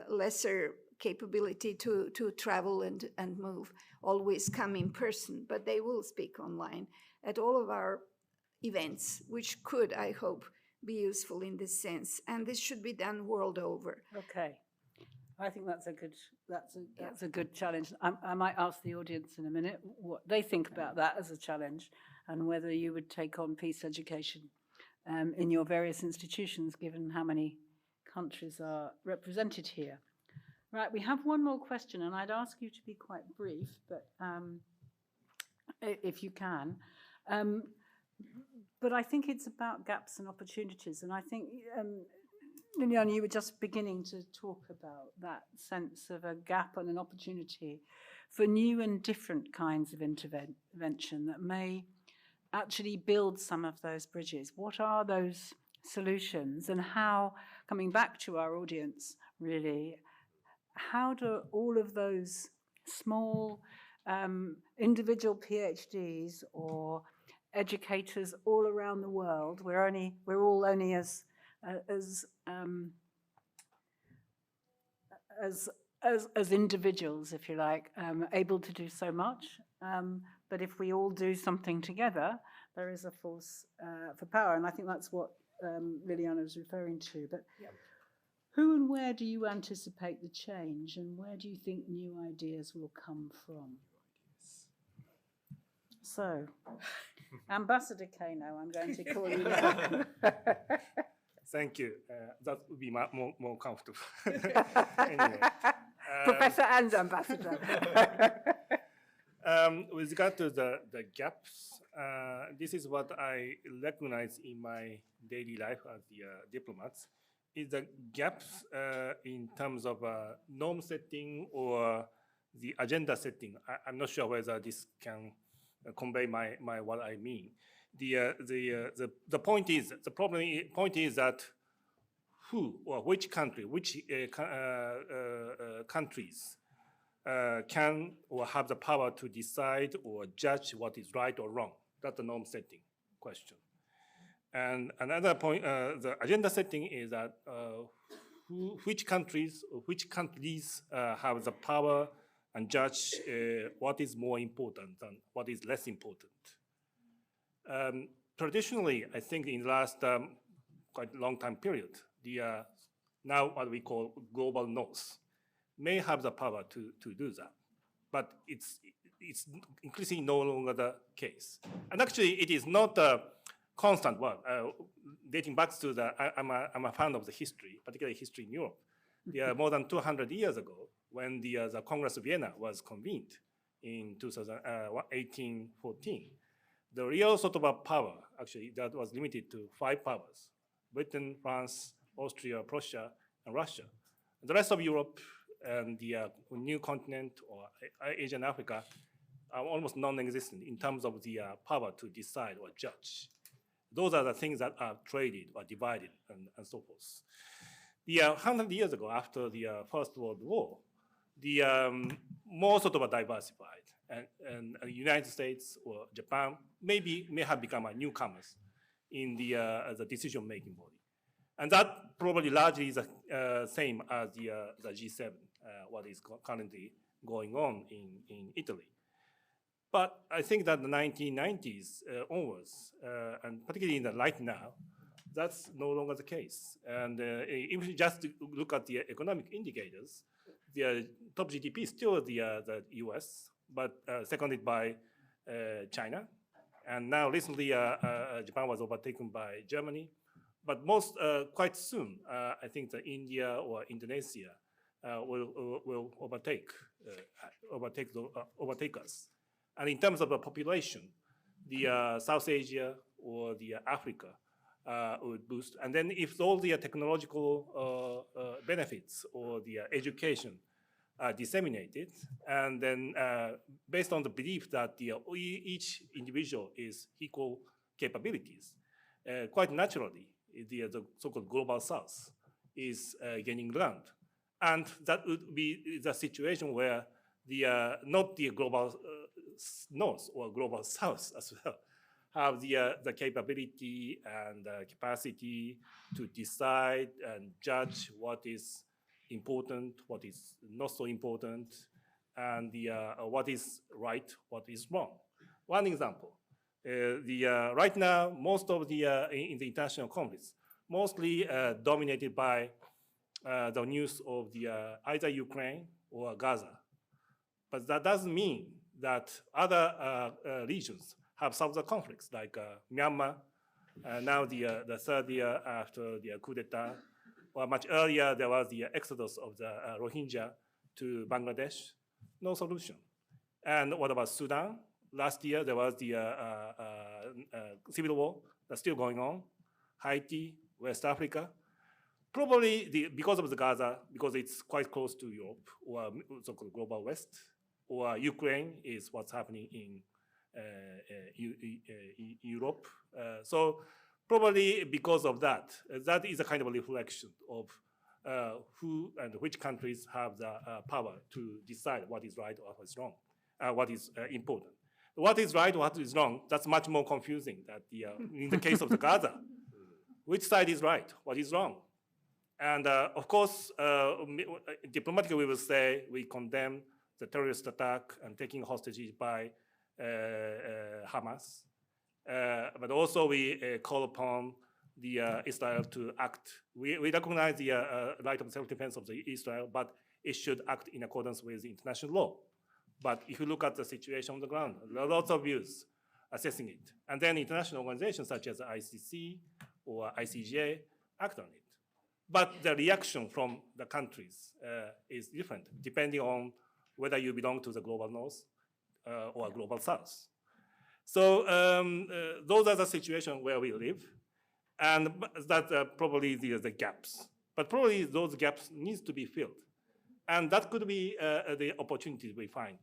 lesser capability to travel and move, always come in person, but they will speak online at all of our events, which could, I hope, be useful in this sense. And this should be done world over. Okay. I think that's a good challenge. I might ask the audience in a minute what they think about that as a challenge and whether you would take on peace education in your various institutions, given how many countries are represented here. Right, we have one more question, and I'd ask you to be quite brief, but if you can. But I think it's about gaps and opportunities, and I think Liliana, you were just beginning to talk about that sense of a gap and an opportunity for new and different kinds of intervention that may actually build some of those bridges. What are those solutions, and how, coming back to our audience really, how do all of those small individual PhDs or educators all around the world, we're all only as individuals, if you like, able to do so much. But if we all do something together, there is a force for power. And I think that's what Liliana was referring to. But who and where do you anticipate the change, and where do you think new ideas will come from? So, Ambassador Kano, I'm going to call you now. Thank you. That would be more comfortable. Anyway, Professor and Ambassador. With regard to the gaps, this is what I recognize in my daily life as the diplomat, is the gaps in terms of norm setting or the agenda setting. I'm not sure whether this can convey my what I mean. The point is, point is that who or which country, which countries can or have the power to decide or judge what is right or wrong. That's the norm setting question. And another point, the agenda setting is that which countries have the power and judge what is more important and what is less important. Traditionally, I think in the last quite long time period, the now what we call global north may have the power to do that, but it's increasingly no longer the case. And actually, it is not a constant one. Dating back to I'm a fan of the history, particularly history in Europe. More than 200 years ago, when the Congress of Vienna was convened in 1814, the real sort of a power, actually, that was limited to 5 powers: Britain, France, Austria, Prussia, and Russia. And the rest of Europe and the new continent or Asia and Africa are almost non-existent in terms of the power to decide or judge. Those are the things that are traded or divided and so forth. 100 years ago, after the First World War, the more sort of diversified, and the United States or Japan may have become newcomers in the decision-making body. And that probably largely is the same as the G7, what is currently going on in Italy. But I think that the 1990s onwards, and particularly in the right now, that's no longer the case. And if you just look at the economic indicators, the top GDP is still the US, but seconded by China. And now recently, Japan was overtaken by Germany. But quite soon, I think that India or Indonesia will overtake us. And in terms of the population, the South Asia or the Africa would boost. And then if all the technological benefits or the education are disseminated, and then based on the belief that each individual is equal capabilities, quite naturally, the so-called global South is gaining ground. And that would be the situation where not the global North or global South as well have the capability and capacity to decide and judge what is important, what is not so important, and what is right, what is wrong. One example. Right now, most of in the international conflicts, mostly dominated by the news of either Ukraine or Gaza. But that doesn't mean that other regions have solved the conflicts, like Myanmar, now the third year after the coup d'etat, or much earlier there was the exodus of the Rohingya to Bangladesh, no solution. And what about Sudan? Last year, there was the civil war that's still going on. Haiti, West Africa. Probably because of the Gaza, because it's quite close to Europe, or so-called global West, or Ukraine is what's happening in Europe. So probably because of that, that is a kind of a reflection of who and which countries have the power to decide what is right or what is wrong, what is important. What is right, what is wrong, that's much more confusing that in the case of the Gaza. Which side is right, what is wrong? And of course, diplomatically we will say we condemn the terrorist attack and taking hostages by Hamas. But also we call upon Israel to act. We recognize the right of self-defense of Israel, but it should act in accordance with international law. But if you look at the situation on the ground, there are lots of views assessing it. And then international organizations such as the ICC or ICJ act on it. But the reaction from the countries is different, depending on whether you belong to the global North or global South. So those are the situations where we live. And that's probably the gaps. But probably those gaps need to be filled. And that could be the opportunities we find.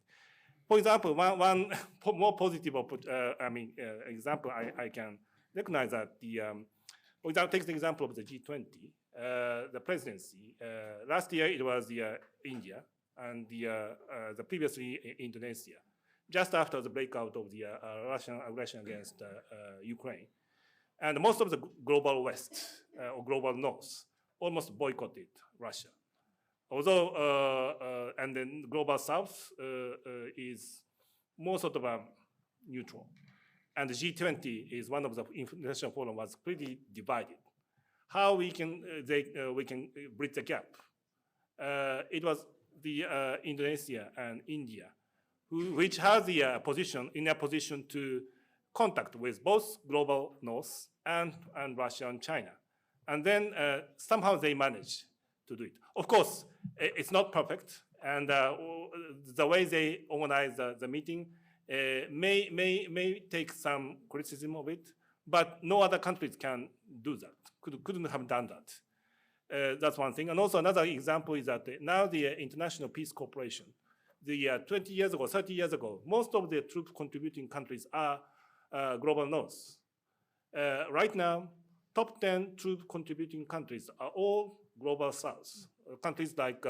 For example, one more positive example I can recognize that for example, take the example of the G20, the presidency. Last year it was India, and the previously Indonesia, just after the breakout of the Russian aggression against Ukraine. And most of the global West or global North almost boycotted Russia. Although, and then global South is more sort of neutral. And the G20 is one of the international forum was pretty divided. How we can bridge the gap? It was the Indonesia and India, which has the position to contact with both global North and Russia and China. And then somehow they managed to do it. Of course, it's not perfect, and the way they organize the meeting may take some criticism of it, but no other countries can do that, couldn't have done that. That's one thing. And also another example is that now the International Peace Corporation, the 20 years ago, 30 years ago, most of the troop contributing countries are global north. Right now, top 10 troop contributing countries are all global south. Countries like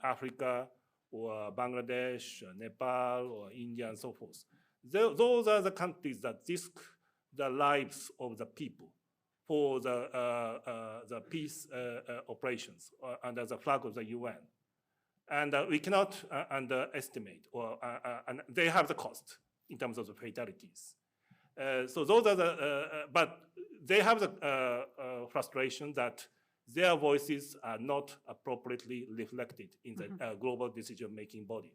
Africa or Bangladesh, or Nepal, or India, and so forth. Those are the countries that risk the lives of the people for the peace operations under the flag of the UN. And we cannot underestimate, and they have the cost in terms of the fatalities. So those are the, but they have the frustration that their voices are not appropriately reflected in the global decision-making body.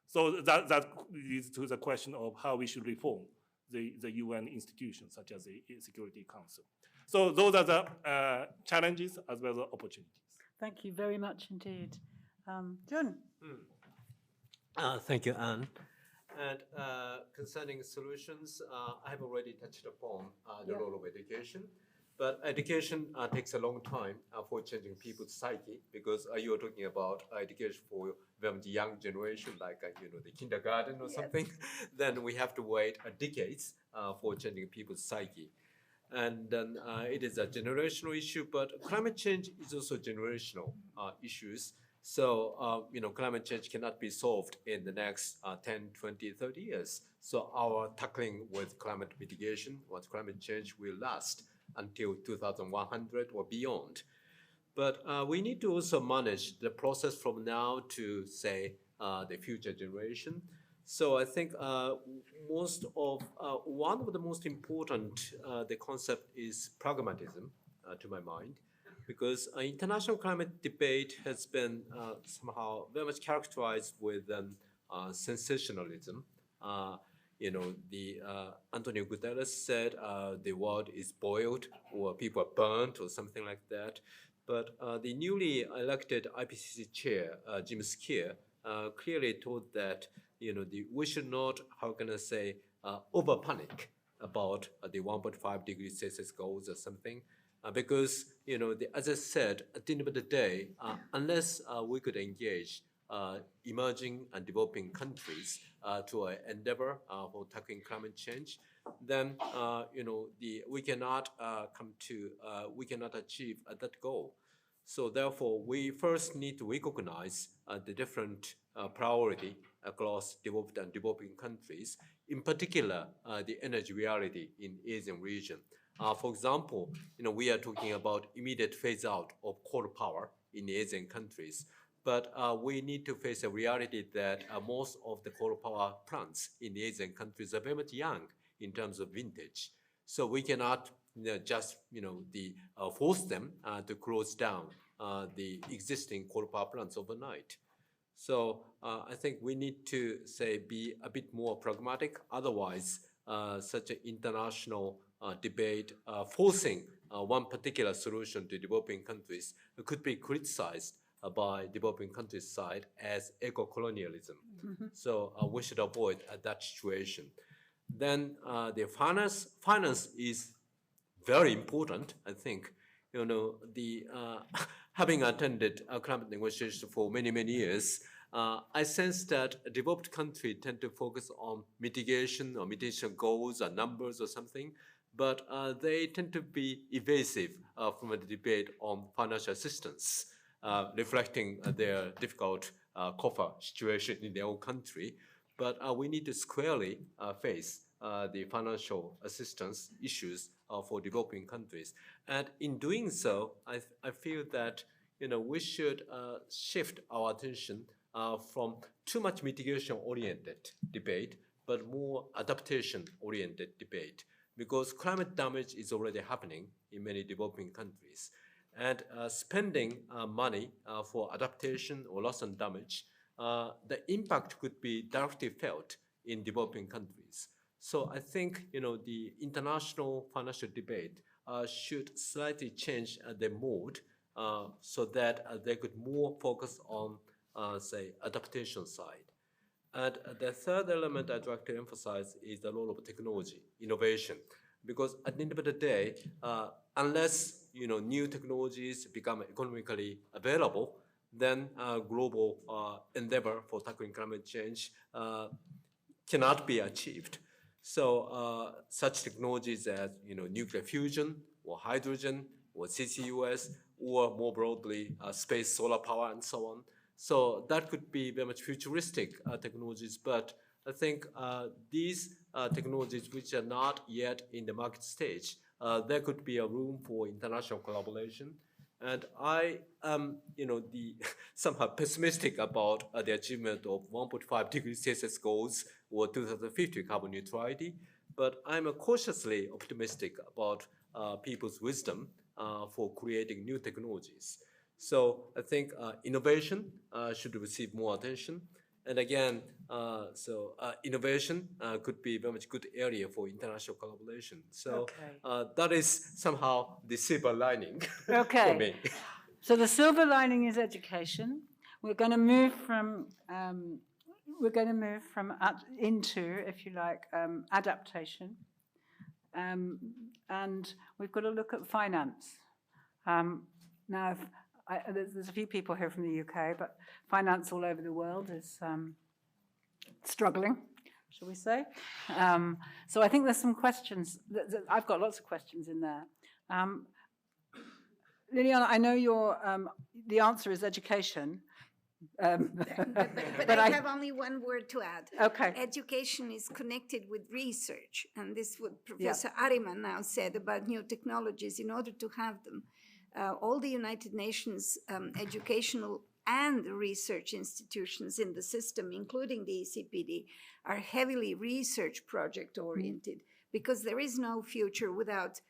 So that leads to the question of how we should reform the UN institutions, such as the Security Council. So those are the challenges as well as opportunities. Thank you very much indeed. John? Thank you, Anne. And concerning solutions, I have already touched upon the role of education. But education takes a long time for changing people's psyche, because you're talking about education for very young generation, like the kindergarten or something. Then we have to wait decades for changing people's psyche. And then it is a generational issue, but climate change is also generational issues. So, climate change cannot be solved in the next 10, 20, 30 years. So our tackling with climate mitigation, with climate change will last until 2100 or beyond. But we need to also manage the process from now to, say, the future generation. So I think one of the most important the concept is pragmatism, to my mind, because international climate debate has been somehow very much characterized with sensationalism. Antonio Guterres said the world is boiled or people are burnt or something like that. But the newly elected IPCC chair, Jim Skier, clearly told that we should not, how can I say, over panic about the 1.5 degrees Celsius goals or something. Because, as I said, at the end of the day, unless we could engage emerging and developing countries to an endeavor for tackling climate change, then we cannot we cannot achieve that goal. So therefore, we first need to recognize the different priority across developed and developing countries, in particular the energy reality in Asian region. For example, we are talking about immediate phase out of coal power in Asian countries. But we need to face a reality that most of the coal power plants in the Asian countries are very much young in terms of vintage. So we cannot just force them to close down the existing coal power plants overnight. So I think we need to be a bit more pragmatic. Otherwise, such an international debate forcing one particular solution to developing countries could be criticized by developing countries' side as eco-colonialism. So we should avoid that situation. Then the finance is very important, I think. Having attended climate negotiations for many, many years, I sense that developed countries tend to focus on mitigation or mitigation goals or numbers or something, but they tend to be evasive from a debate on financial assistance, reflecting their difficult coffer situation in their own country. But we need to squarely face the financial assistance issues for developing countries. And in doing so, I feel that we should shift our attention from too much mitigation-oriented debate, but more adaptation-oriented debate, because climate damage is already happening in many developing countries. And spending money for adaptation or loss and damage, the impact could be directly felt in developing countries. So I think the international financial debate should slightly change the mode so that they could more focus on, say, adaptation side. And the third element I'd like to emphasize is the role of technology, innovation. Because at the end of the day, unless new technologies become economically available, then global endeavor for tackling climate change cannot be achieved. So such technologies as nuclear fusion or hydrogen or CCUS or more broadly space solar power and so on. So that could be very much futuristic technologies, but I think these technologies which are not yet in the market stage, there could be a room for international collaboration. And I am, somehow pessimistic about the achievement of 1.5 degrees Celsius goals or 2050 carbon neutrality, but I'm cautiously optimistic about people's wisdom for creating new technologies. So I think innovation should receive more attention. And again, innovation could be very much good area for international collaboration. So that is somehow the silver lining for me. So the silver lining is education. We're going to move from into, if you like, adaptation, and we've got to look at finance. Now, there's a few people here from the UK, but finance all over the world is struggling, shall we say. So I think there's some questions. I've got lots of questions in there. Liliana, I know the answer is education. But I have only one word to add. Okay. Education is connected with research, and this is what Professor Ariman now said about new technologies. In order to have them, all the United Nations educational and research institutions in the system, including the ECPD, are heavily research project oriented, because there is no future without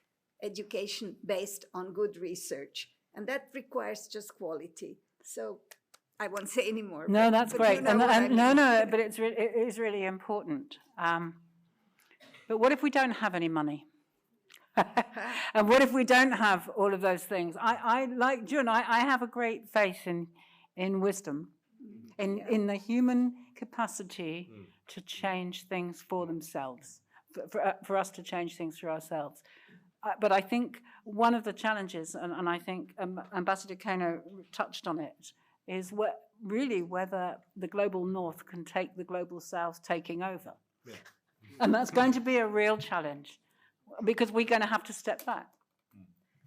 education based on good research, and that requires just quality. So I won't say any more. No, that's great. You know But it is really important. But what if we don't have any money? And what if we don't have all of those things? I like Jun, I have a great faith in wisdom, in the human capacity to change things for themselves, for us to change things for ourselves. But I think one of the challenges, and I think Ambassador Kano touched on it, is really whether the global north can take the global south taking over. Yeah. And that's going to be a real challenge, because we're going to have to step back.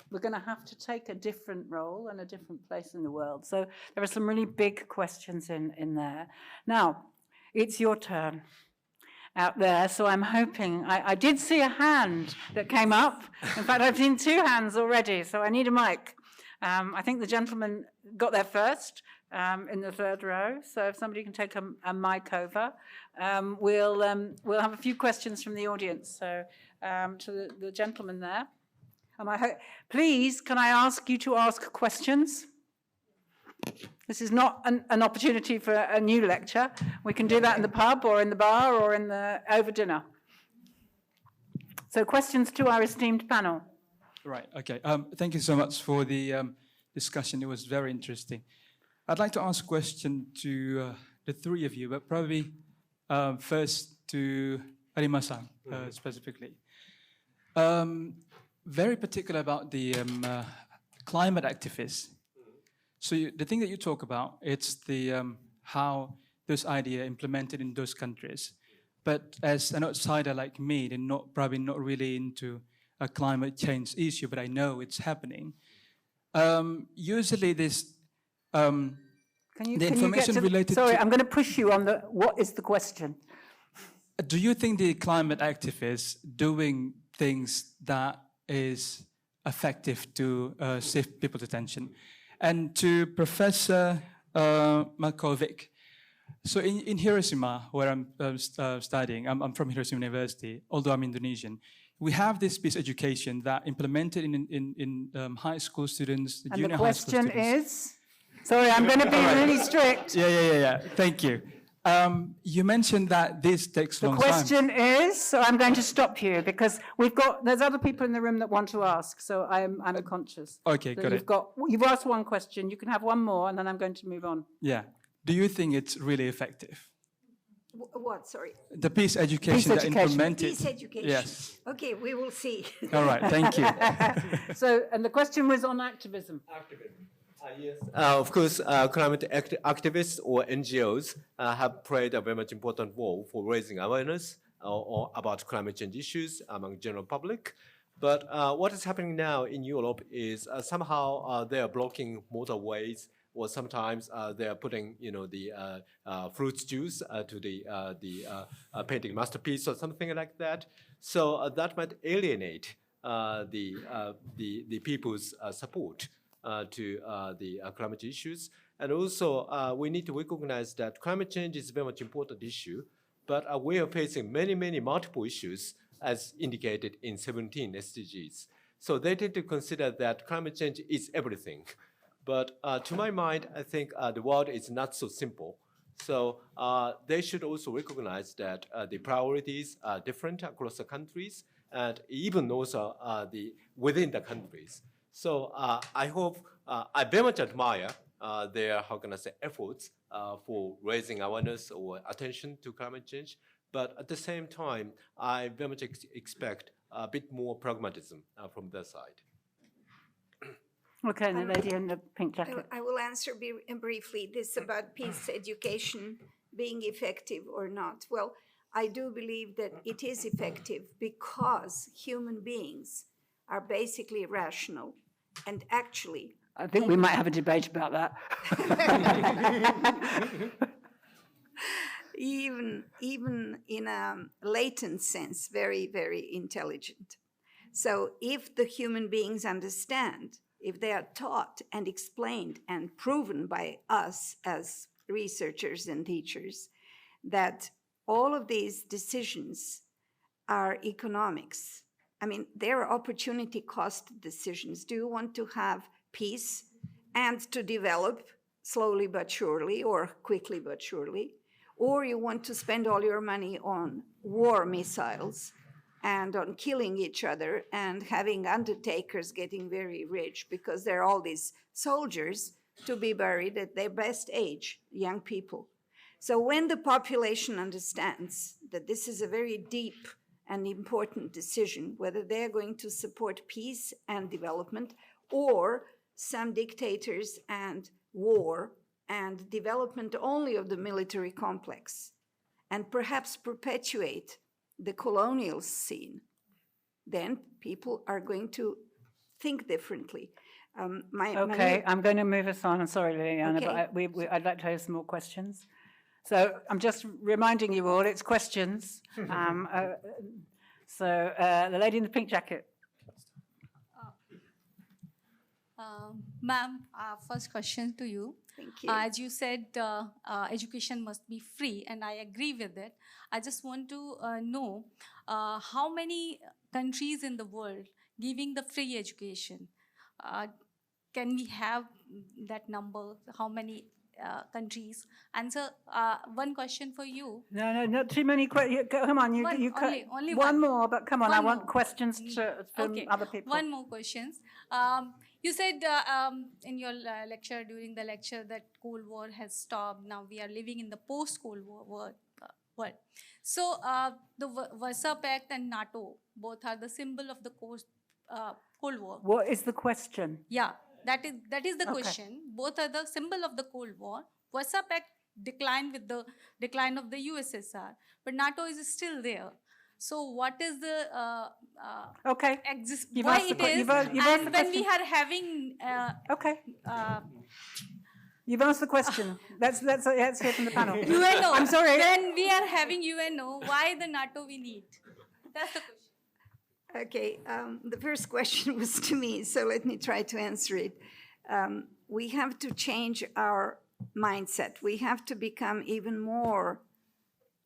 We're going to have to take a different role and a different place in the world. So there are some really big questions in there. Now, it's your turn out there, so I'm hoping, I did see a hand that came up. In fact, I've seen two hands already, so I need a mic. I think the gentleman got there first in the third row, so if somebody can take a mic over, we'll have a few questions from the audience. So to the gentleman there. Please, can I ask you to ask questions? This is not an opportunity for a new lecture. We can do that in the pub or in the bar or over dinner. So questions to our esteemed panel. Right, okay. Thank you so much for the discussion. It was very interesting. I'd like to ask a question to the three of you, but probably first to Arima-san specifically. Very particular about the climate activists. So the thing that you talk about, it's the how those ideas implemented in those countries. But as an outsider like me, they're probably not really into a climate change issue, but I know it's happening. Usually this, the information related sorry, to... I'm going to push you on what is the question? Do you think the climate activists doing things that is effective to shift people's attention? And to Professor Malkovic, so in Hiroshima, where I'm studying, I'm from Hiroshima University, although I'm Indonesian, we have this peace education that implemented in high school students, and junior the high school students. question is? Sorry, I'm going to be really strict. Yeah. Thank you. You mentioned that this takes a long time. The question is, so I'm going to stop you because there's other people in the room that want to ask, so I'm conscious. Okay, so got it. You've asked one question, you can have one more, and then I'm going to move on. Yeah. Do you think it's really effective? What, sorry? The peace education that implemented. Peace education. Yes. Okay, we will see. All right, thank you. So, and the question was on activism. Yes. Of course, climate activists or NGOs have played a very much important role for raising awareness or about climate change issues among general public. But what is happening now in Europe is somehow they are blocking motorways, or sometimes they are putting, the fruit juice to the painting masterpiece or something like that. So that might alienate the people's support to the climate issues. And also, we need to recognize that climate change is a very much important issue, but we are facing many multiple issues as indicated in 17 SDGs. So they tend to consider that climate change is everything. But to my mind, I think the world is not so simple. So they should also recognize that the priorities are different across the countries and even also within the countries. So I hope, I very much admire their, efforts for raising awareness or attention to climate change. But at the same time, I very much expect a bit more pragmatism from their side. Okay, the lady in the pink jacket. I will answer briefly this about peace education being effective or not. Well, I do believe that it is effective because human beings are basically rational and actually. I think we might have a debate about that. even in a latent sense, very intelligent. So if the human beings understand, if they are taught and explained and proven by us as researchers and teachers that all of these decisions are economics. I mean, they're opportunity cost decisions. Do you want to have peace and to develop slowly but surely or quickly but surely? Or you want to spend all your money on war missiles and on killing each other and having undertakers getting very rich because there are all these soldiers to be buried at their best age, young people. So when the population understands that this is a very deep and important decision, whether they're going to support peace and development or some dictators and war and development only of the military complex, and perhaps perpetuate the colonial scene, then people are going to think differently. Okay, I'm going to move us on. I'm sorry, Liliana, Okay. but I'd like to have some more questions. So I'm just reminding you all, it's questions. The lady in the pink jacket. Ma'am, first question to you. Thank you. As you said, education must be free, and I agree with it. I just want to know how many countries in the world giving the free education? Can we have that number? How many countries? And so, one question for you. No, not too many questions. Come on, Only one more, but come on, I One want more. questions from Okay, other people. one more questions. You said in your lecture, during the lecture, that Cold War has stopped. Now we are living in the post-Cold War world. So the Warsaw Pact and NATO both are the symbol of the Cold War. What is the question? Yeah, that is the Okay. question. Both are the symbol of the Cold War. Warsaw Pact declined with the decline of the USSR, but NATO is still there. So what is the Okay. You've why asked the it que- is? you've asked the And when we question. are having Okay. You've asked the question. Let's hear from the panel. UNO. I'm sorry. When we are having UNO, why the NATO we need? That's the question. Okay, the first question was to me, so let me try to answer it. We have to change our mindset. We have to become even more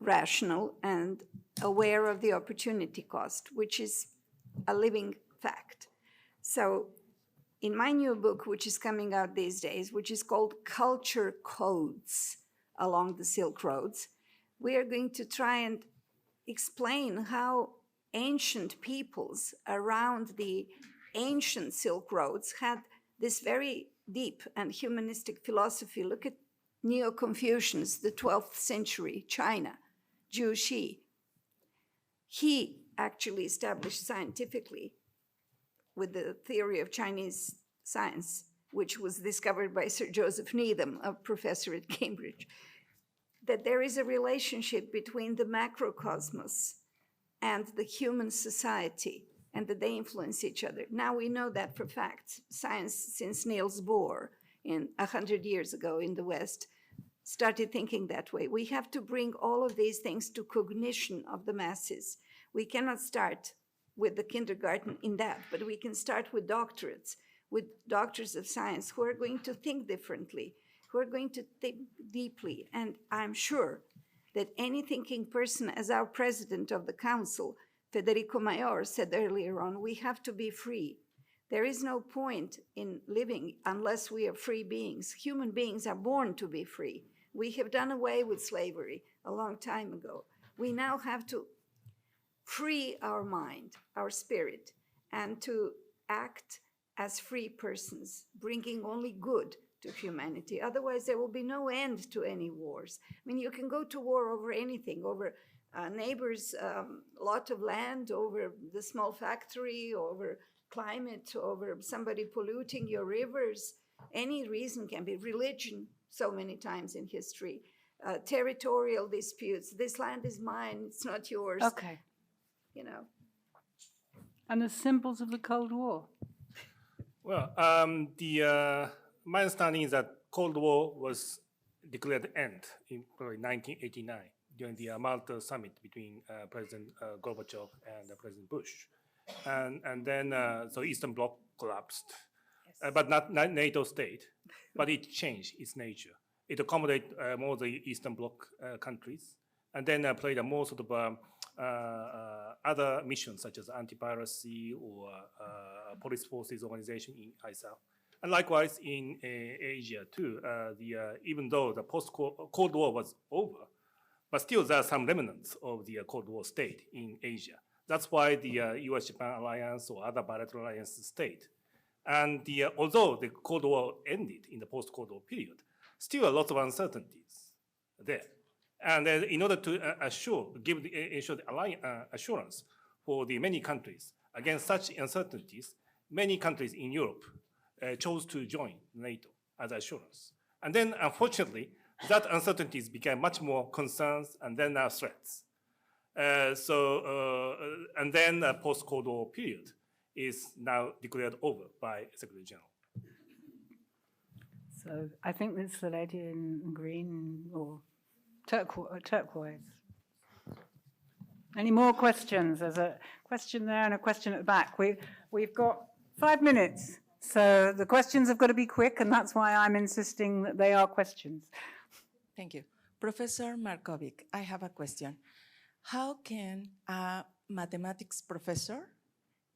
rational and aware of the opportunity cost, which is a living fact. So in my new book, which is coming out these days, which is called Culture Codes Along the Silk Roads, we are going to try and explain how ancient peoples around the ancient Silk Roads had this very deep and humanistic philosophy. Look at Neo-Confucians, the 12th century, China, Zhu Xi. He actually established scientifically with the theory of Chinese science which was discovered by Sir Joseph Needham, a professor at Cambridge, that there is a relationship between the macrocosmos and the human society, and that they influence each other. Now we know that for fact. Science, since Niels Bohr 100 years ago in the West, started thinking that way. We have to bring all of these things to cognition of the masses. We cannot start with the kindergarten in that, but we can start with doctorates, with doctors of science who are going to think differently, who are going to think deeply. And I'm sure that any thinking person, as our president of the council, Federico Mayor, said earlier on, we have to be free. There is no point in living unless we are free beings. Human beings are born to be free. We have done away with slavery a long time ago. We now have to free our mind, our spirit, and to act as free persons, bringing only good to humanity. Otherwise, there will be no end to any wars. I mean, you can go to war over anything, over neighbors' lot of land, over the small factory, over climate, over somebody polluting your rivers. Any reason can be. Religion, so many times in history. Territorial disputes. This land is mine, it's not yours. Okay. You know. And the symbols of the Cold War. Well, my understanding is that Cold War was declared end in probably 1989 during the Malta summit between President Gorbachev and President Bush. And then, so Eastern Bloc collapsed, but not NATO state, but it changed its nature. It accommodated more of the Eastern Bloc countries, and then played a more sort of other missions such as anti-piracy or police forces organization in ISAF. And likewise in Asia too, even though the post-Cold War was over, but still there are some remnants of the Cold War state in Asia. That's why the US-Japan alliance or other bilateral alliances stayed. And although the Cold War ended in the post-Cold War period, still a lot of uncertainties there. And in order to ensure the assurance for the many countries against such uncertainties, many countries in Europe chose to join NATO as assurance. And then, unfortunately, that uncertainties became much more concerns and then threats. And then the post-Cold War period is now declared over by Secretary General. So I think it's the lady in green or turquoise. Any more questions? There's a question there and a question at the back. We've got 5 minutes. So the questions have got to be quick, and that's why I'm insisting that they are questions. Thank you. Professor Markovic, I have a question. How can a mathematics professor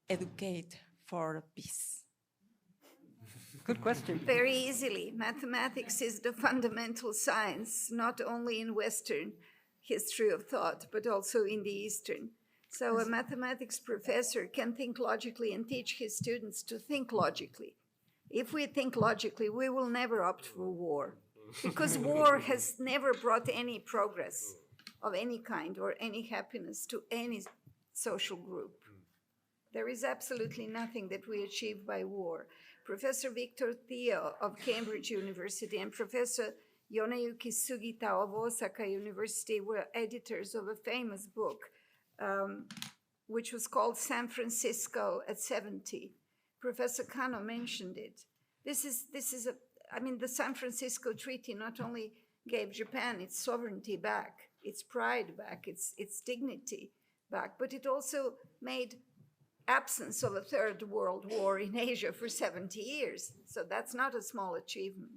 educate for peace? Good question. Very easily. Mathematics is the fundamental science, not only in Western history of thought, but also in the Eastern. So a mathematics professor can think logically and teach his students to think logically. If we think logically, we will never opt for war, because war has never brought any progress of any kind or any happiness to any social group. There is absolutely nothing that we achieve by war. Professor Victor Theo of Cambridge University and Professor Yoneyuki Sugita of Osaka University were editors of a famous book, which was called San Francisco at 70. Professor Kano mentioned it. This is the San Francisco Treaty not only gave Japan its sovereignty back, its pride back, its dignity back, but it also made absence of a third world war in Asia for 70 years. So that's not a small achievement.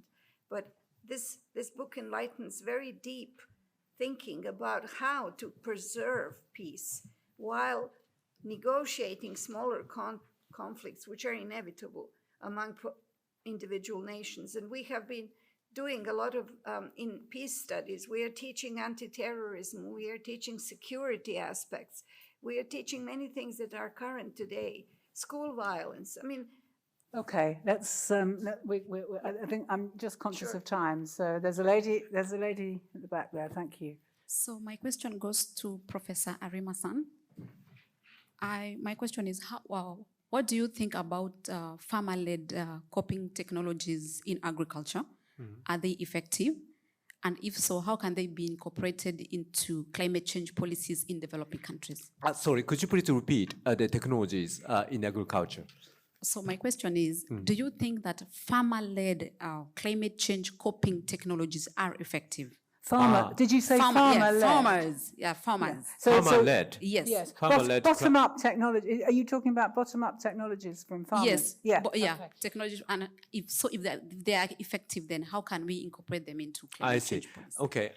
But this book enlightens very deep thinking about how to preserve peace while negotiating smaller conflicts, which are inevitable among individual nations. And we have been doing a lot of, in peace studies, we are teaching anti-terrorism, we are teaching security aspects, we are teaching many things that are current today, school violence. I mean, okay, let's. I think I'm just conscious of time. So there's a lady at the back there. Thank you. So my question goes to Professor Arima-san. My question is, what do you think about farmer-led coping technologies in agriculture? Are they effective? And if so, how can they be incorporated into climate change policies in developing countries? Sorry, could you please repeat the technologies in agriculture? So my question is, do you think that farmer-led climate change coping technologies are effective? Did you say farmer-led? Farmers, farmers. Farmer-led. Yes. Yes, Farmer-led bottom-up technology. Are you talking about bottom-up technologies from farmers? Yes. Technology. And if they are effective, then how can we incorporate them into climate change policy? Okay.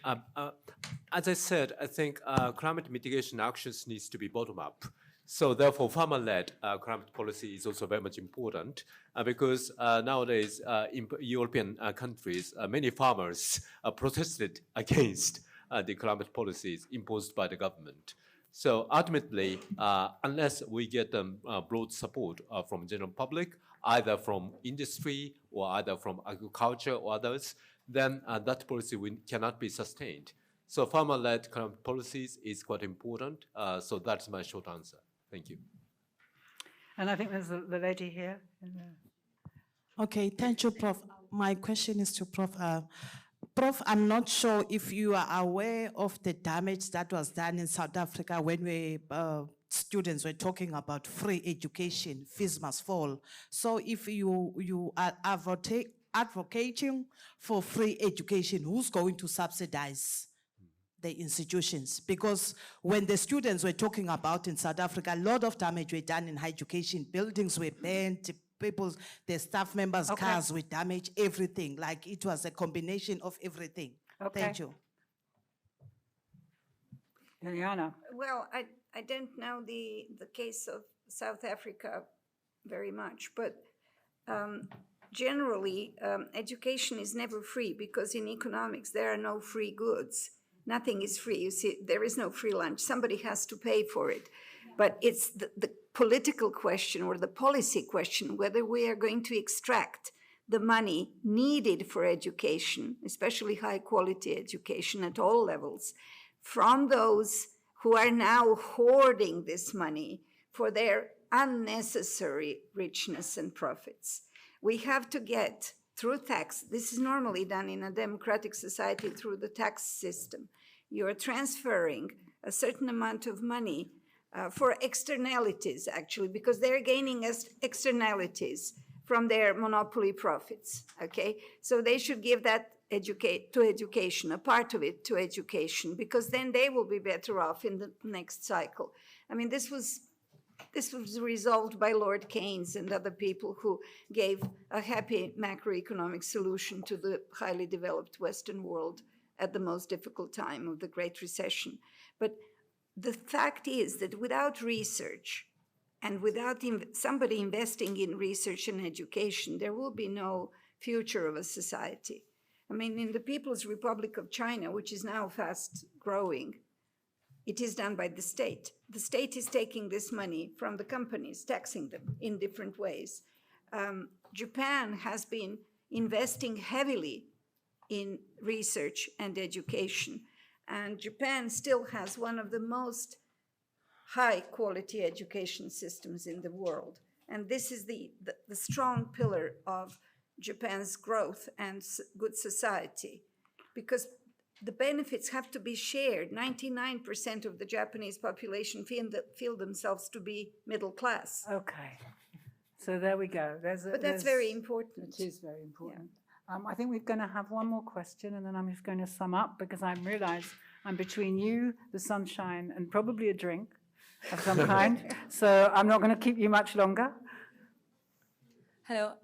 As I said, I think climate mitigation actions needs to be bottom-up. So therefore, farmer-led climate policy is also very much important because nowadays in European countries, many farmers protested against the climate policies imposed by the government. So ultimately, unless we get broad support from general public, either from industry or either from agriculture or others, then that policy cannot be sustained. So farmer-led climate policies is quite important. So that's my short answer. Thank you. And I think there's the lady here. Okay, thank you, Prof. My question is to Prof. Prof, I'm not sure if you are aware of the damage that was done in South Africa when students were talking about free education, fees must fall. So if you are advocating for free education, who's going to subsidize the institutions? Because when the students were talking about in South Africa, a lot of damage were done in higher education. Buildings were burnt, the staff members' cars were damaged, everything. Like it was a combination of everything. Okay. Thank you. Liliana. Well, I don't know the case of South Africa very much, but generally, education is never free because in economics, there are no free goods. Nothing is free. You see, there is no free lunch. Somebody has to pay for it. But it's the political question or the policy question, whether we are going to extract the money needed for education, especially high quality education at all levels, from those who are now hoarding this money for their unnecessary richness and profits. We have to get through tax. This is normally done in a democratic society through the tax system. You're transferring a certain amount of money for externalities, actually, because they're gaining externalities from their monopoly profits, okay? So they should give that to education, a part of it to education, because then they will be better off in the next cycle. I mean, this was resolved by Lord Keynes and other people who gave a happy macroeconomic solution to the highly developed Western world at the most difficult time of the Great Recession. But the fact is that without research and without somebody investing in research and education, there will be no future of a society. I mean, in the People's Republic of China, which is now fast growing, it is done by the state. The state is taking this money from the companies, taxing them in different ways. Japan has been investing heavily in research and education. And Japan still has one of the most high quality education systems in the world. And this is the strong pillar of Japan's growth and good society, because the benefits have to be shared. 99% of the Japanese population feel themselves to be middle class. Okay. So there we go. But that's very important. It is very important. I think we're going to have one more question, and then I'm just going to sum up, because I realize I'm between you, the sunshine, and probably a drink of some kind. So I'm not going to keep you much longer. Hello.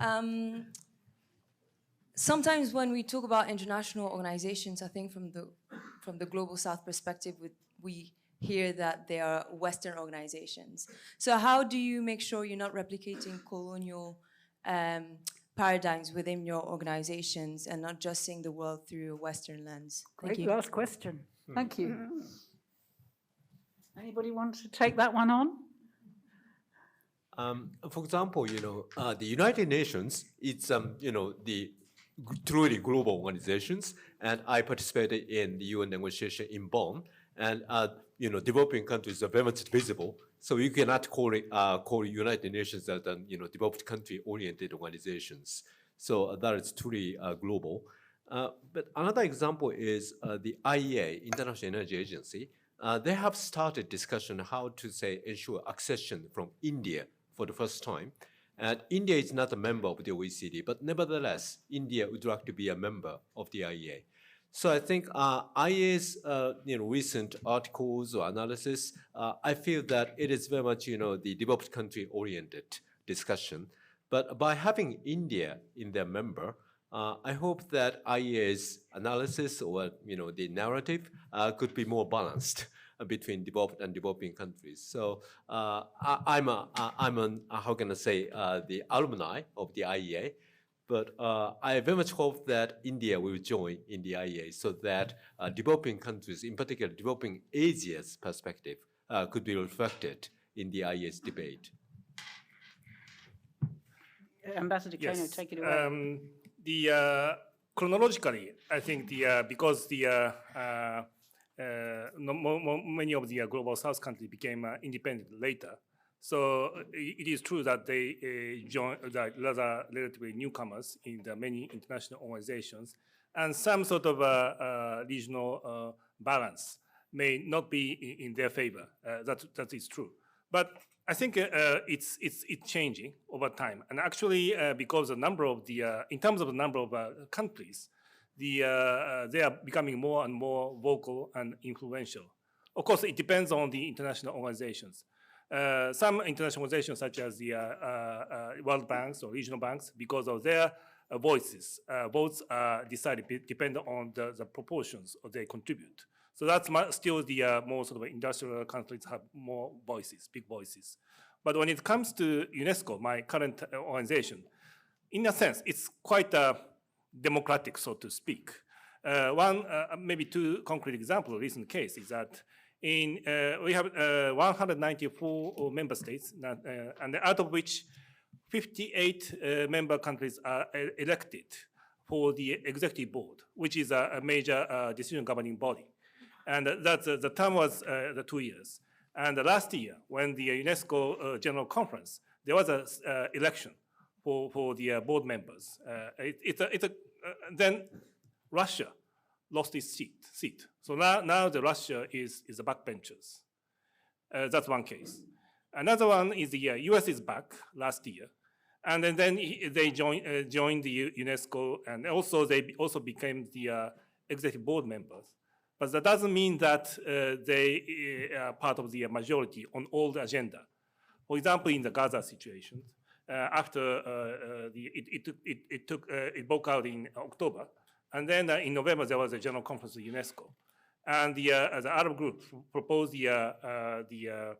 Sometimes when we talk about international organizations, I think from the Global South perspective, we hear that they are Western organizations. So how do you make sure you're not replicating colonial paradigms within your organizations and not just seeing the world through a Western lens? Thank you. Great last question. Thank you. Anybody want to take that one on? For example, the United Nations, it's the truly global organizations, and I participated in the UN negotiation in Bonn, And developing countries are very much visible. So you cannot call United Nations as developed country-oriented organizations. So that is truly global. But another example is the IEA, International Energy Agency. They have started discussion how to ensure accession from India for the first time. And India is not a member of the OECD, but nevertheless, India would like to be a member of the IEA. So I think IEA's recent articles or analysis, I feel that it is very much the developed country-oriented discussion. But by having India in their member, I hope that IEA's analysis or the narrative could be more balanced between developed and developing countries. So I'm how can I say, the alumni of the IEA, but I very much hope that India will join in the IEA so that developing countries, in particular developing Asia's perspective, could be reflected in the IEA's debate. Ambassador Kano, Yes. take it away. Chronologically, I think because many of the global South countries became independent later, so it is true that they joined rather relatively newcomers in the many international organizations, and some sort of regional balance may not be in their favor. That is true, but I think it's changing over time, and actually because the number of in terms of the number of countries, they are becoming more and more vocal and influential. Of course, it depends on the international organizations. Some international organizations, such as the World Banks or regional banks, because of their votes are decided depend on the proportions of they contribute. So that's still the more sort of industrial countries have more voices, big voices. But when it comes to UNESCO, my current organization, in a sense, it's quite democratic, so to speak. One, maybe two concrete examples, recent case is that we have 194 member states, and out of which 58 member countries are elected for the executive board, which is a major decision governing body. And the term was 2 years. And last year, when the UNESCO General Conference, there was an election for the board members. Then Russia lost its seat. So now the Russia is the backbenchers. That's one case. Another one is the US is back last year. And then they joined the UNESCO, and also they also became the executive board members. But that doesn't mean that they are part of the majority on all the agenda. For example, in the Gaza situation, after it broke out in October, and then in November there was a general conference of UNESCO, and the Arab group proposed the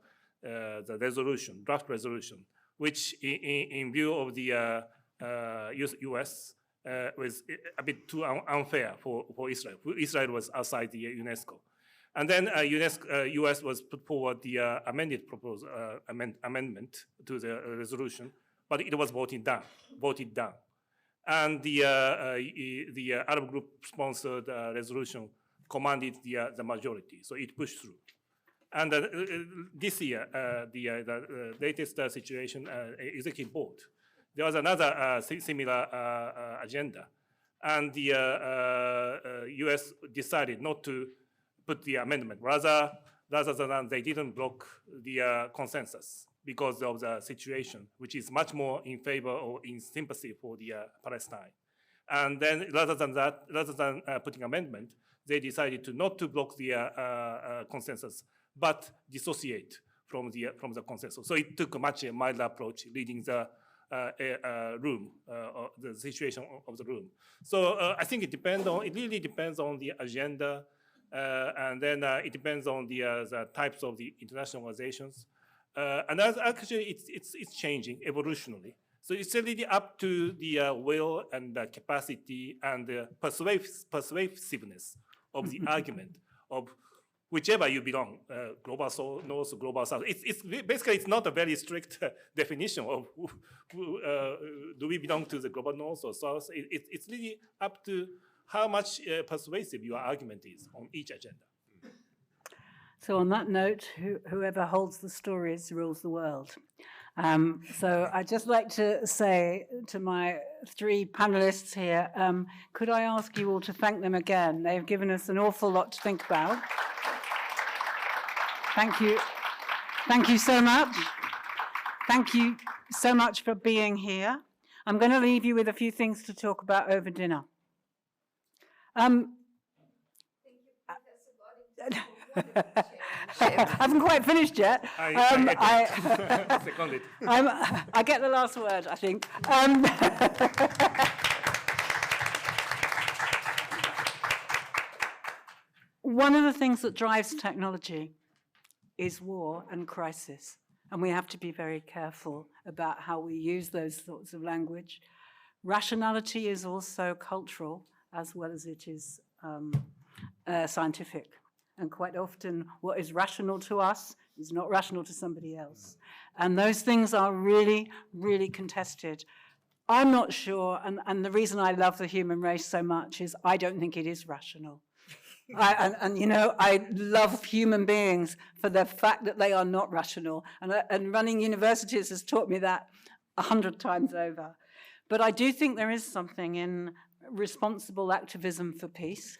resolution, draft resolution, which in view of the US was a bit too unfair for Israel. Israel was outside the UNESCO. And then US was put forward the amendment to the resolution, but it was voted down. And the Arab group sponsored resolution commanded the majority, so it pushed through. And this year, the latest situation, executive board, there was another similar agenda, and the US decided not to put the amendment. Rather than they didn't block the consensus because of the situation, which is much more in favor or in sympathy for the Palestine. And then rather than putting amendment, they decided to not to block the consensus, but dissociate from the consensus. So it took a much milder approach, leading the the situation of the room. So I think it really depends on the agenda, and then it depends on the types of the international organizations. And actually, it's changing evolutionally. So it's really up to the will and the capacity and the persuasiveness of the argument of whichever you belong, global north, global south. It's basically, it's not a very strict definition of do we belong to the global north or south. It's really up to how much persuasive your argument is on each agenda. So on that note, whoever holds the stories rules the world. So I'd just like to say to my three panelists here, could I ask you all to thank them again? They've given us an awful lot to think about. Thank you. Thank you so much. Thank you so much for being here. I'm going to leave you with a few things to talk about over dinner. I haven't quite finished yet. I get the last word, I think. One of the things that drives technology is war and crisis. And we have to be very careful about how we use those sorts of language. Rationality is also cultural as well as it is scientific. And quite often what is rational to us is not rational to somebody else. And those things are really, really contested. I'm not sure, and the reason I love the human race so much is I don't think it is rational. You know, I love human beings for the fact that they are not rational. And running universities has taught me that 100 times over. But I do think there is something in responsible activism for peace.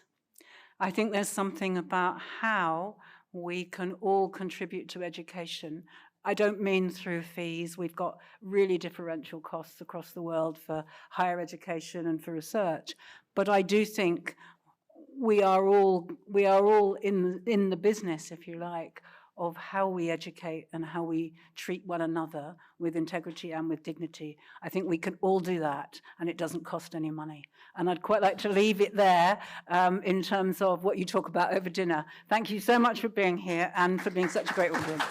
I think there's something about how we can all contribute to education. I don't mean through fees. We've got really differential costs across the world for higher education and for research. But I do think we are all in the business, if you like, of how we educate and how we treat one another with integrity and with dignity. I think we can all do that, and it doesn't cost any money. And I'd quite like to leave it there in terms of what you talk about over dinner. Thank you so much for being here and for being such a great audience.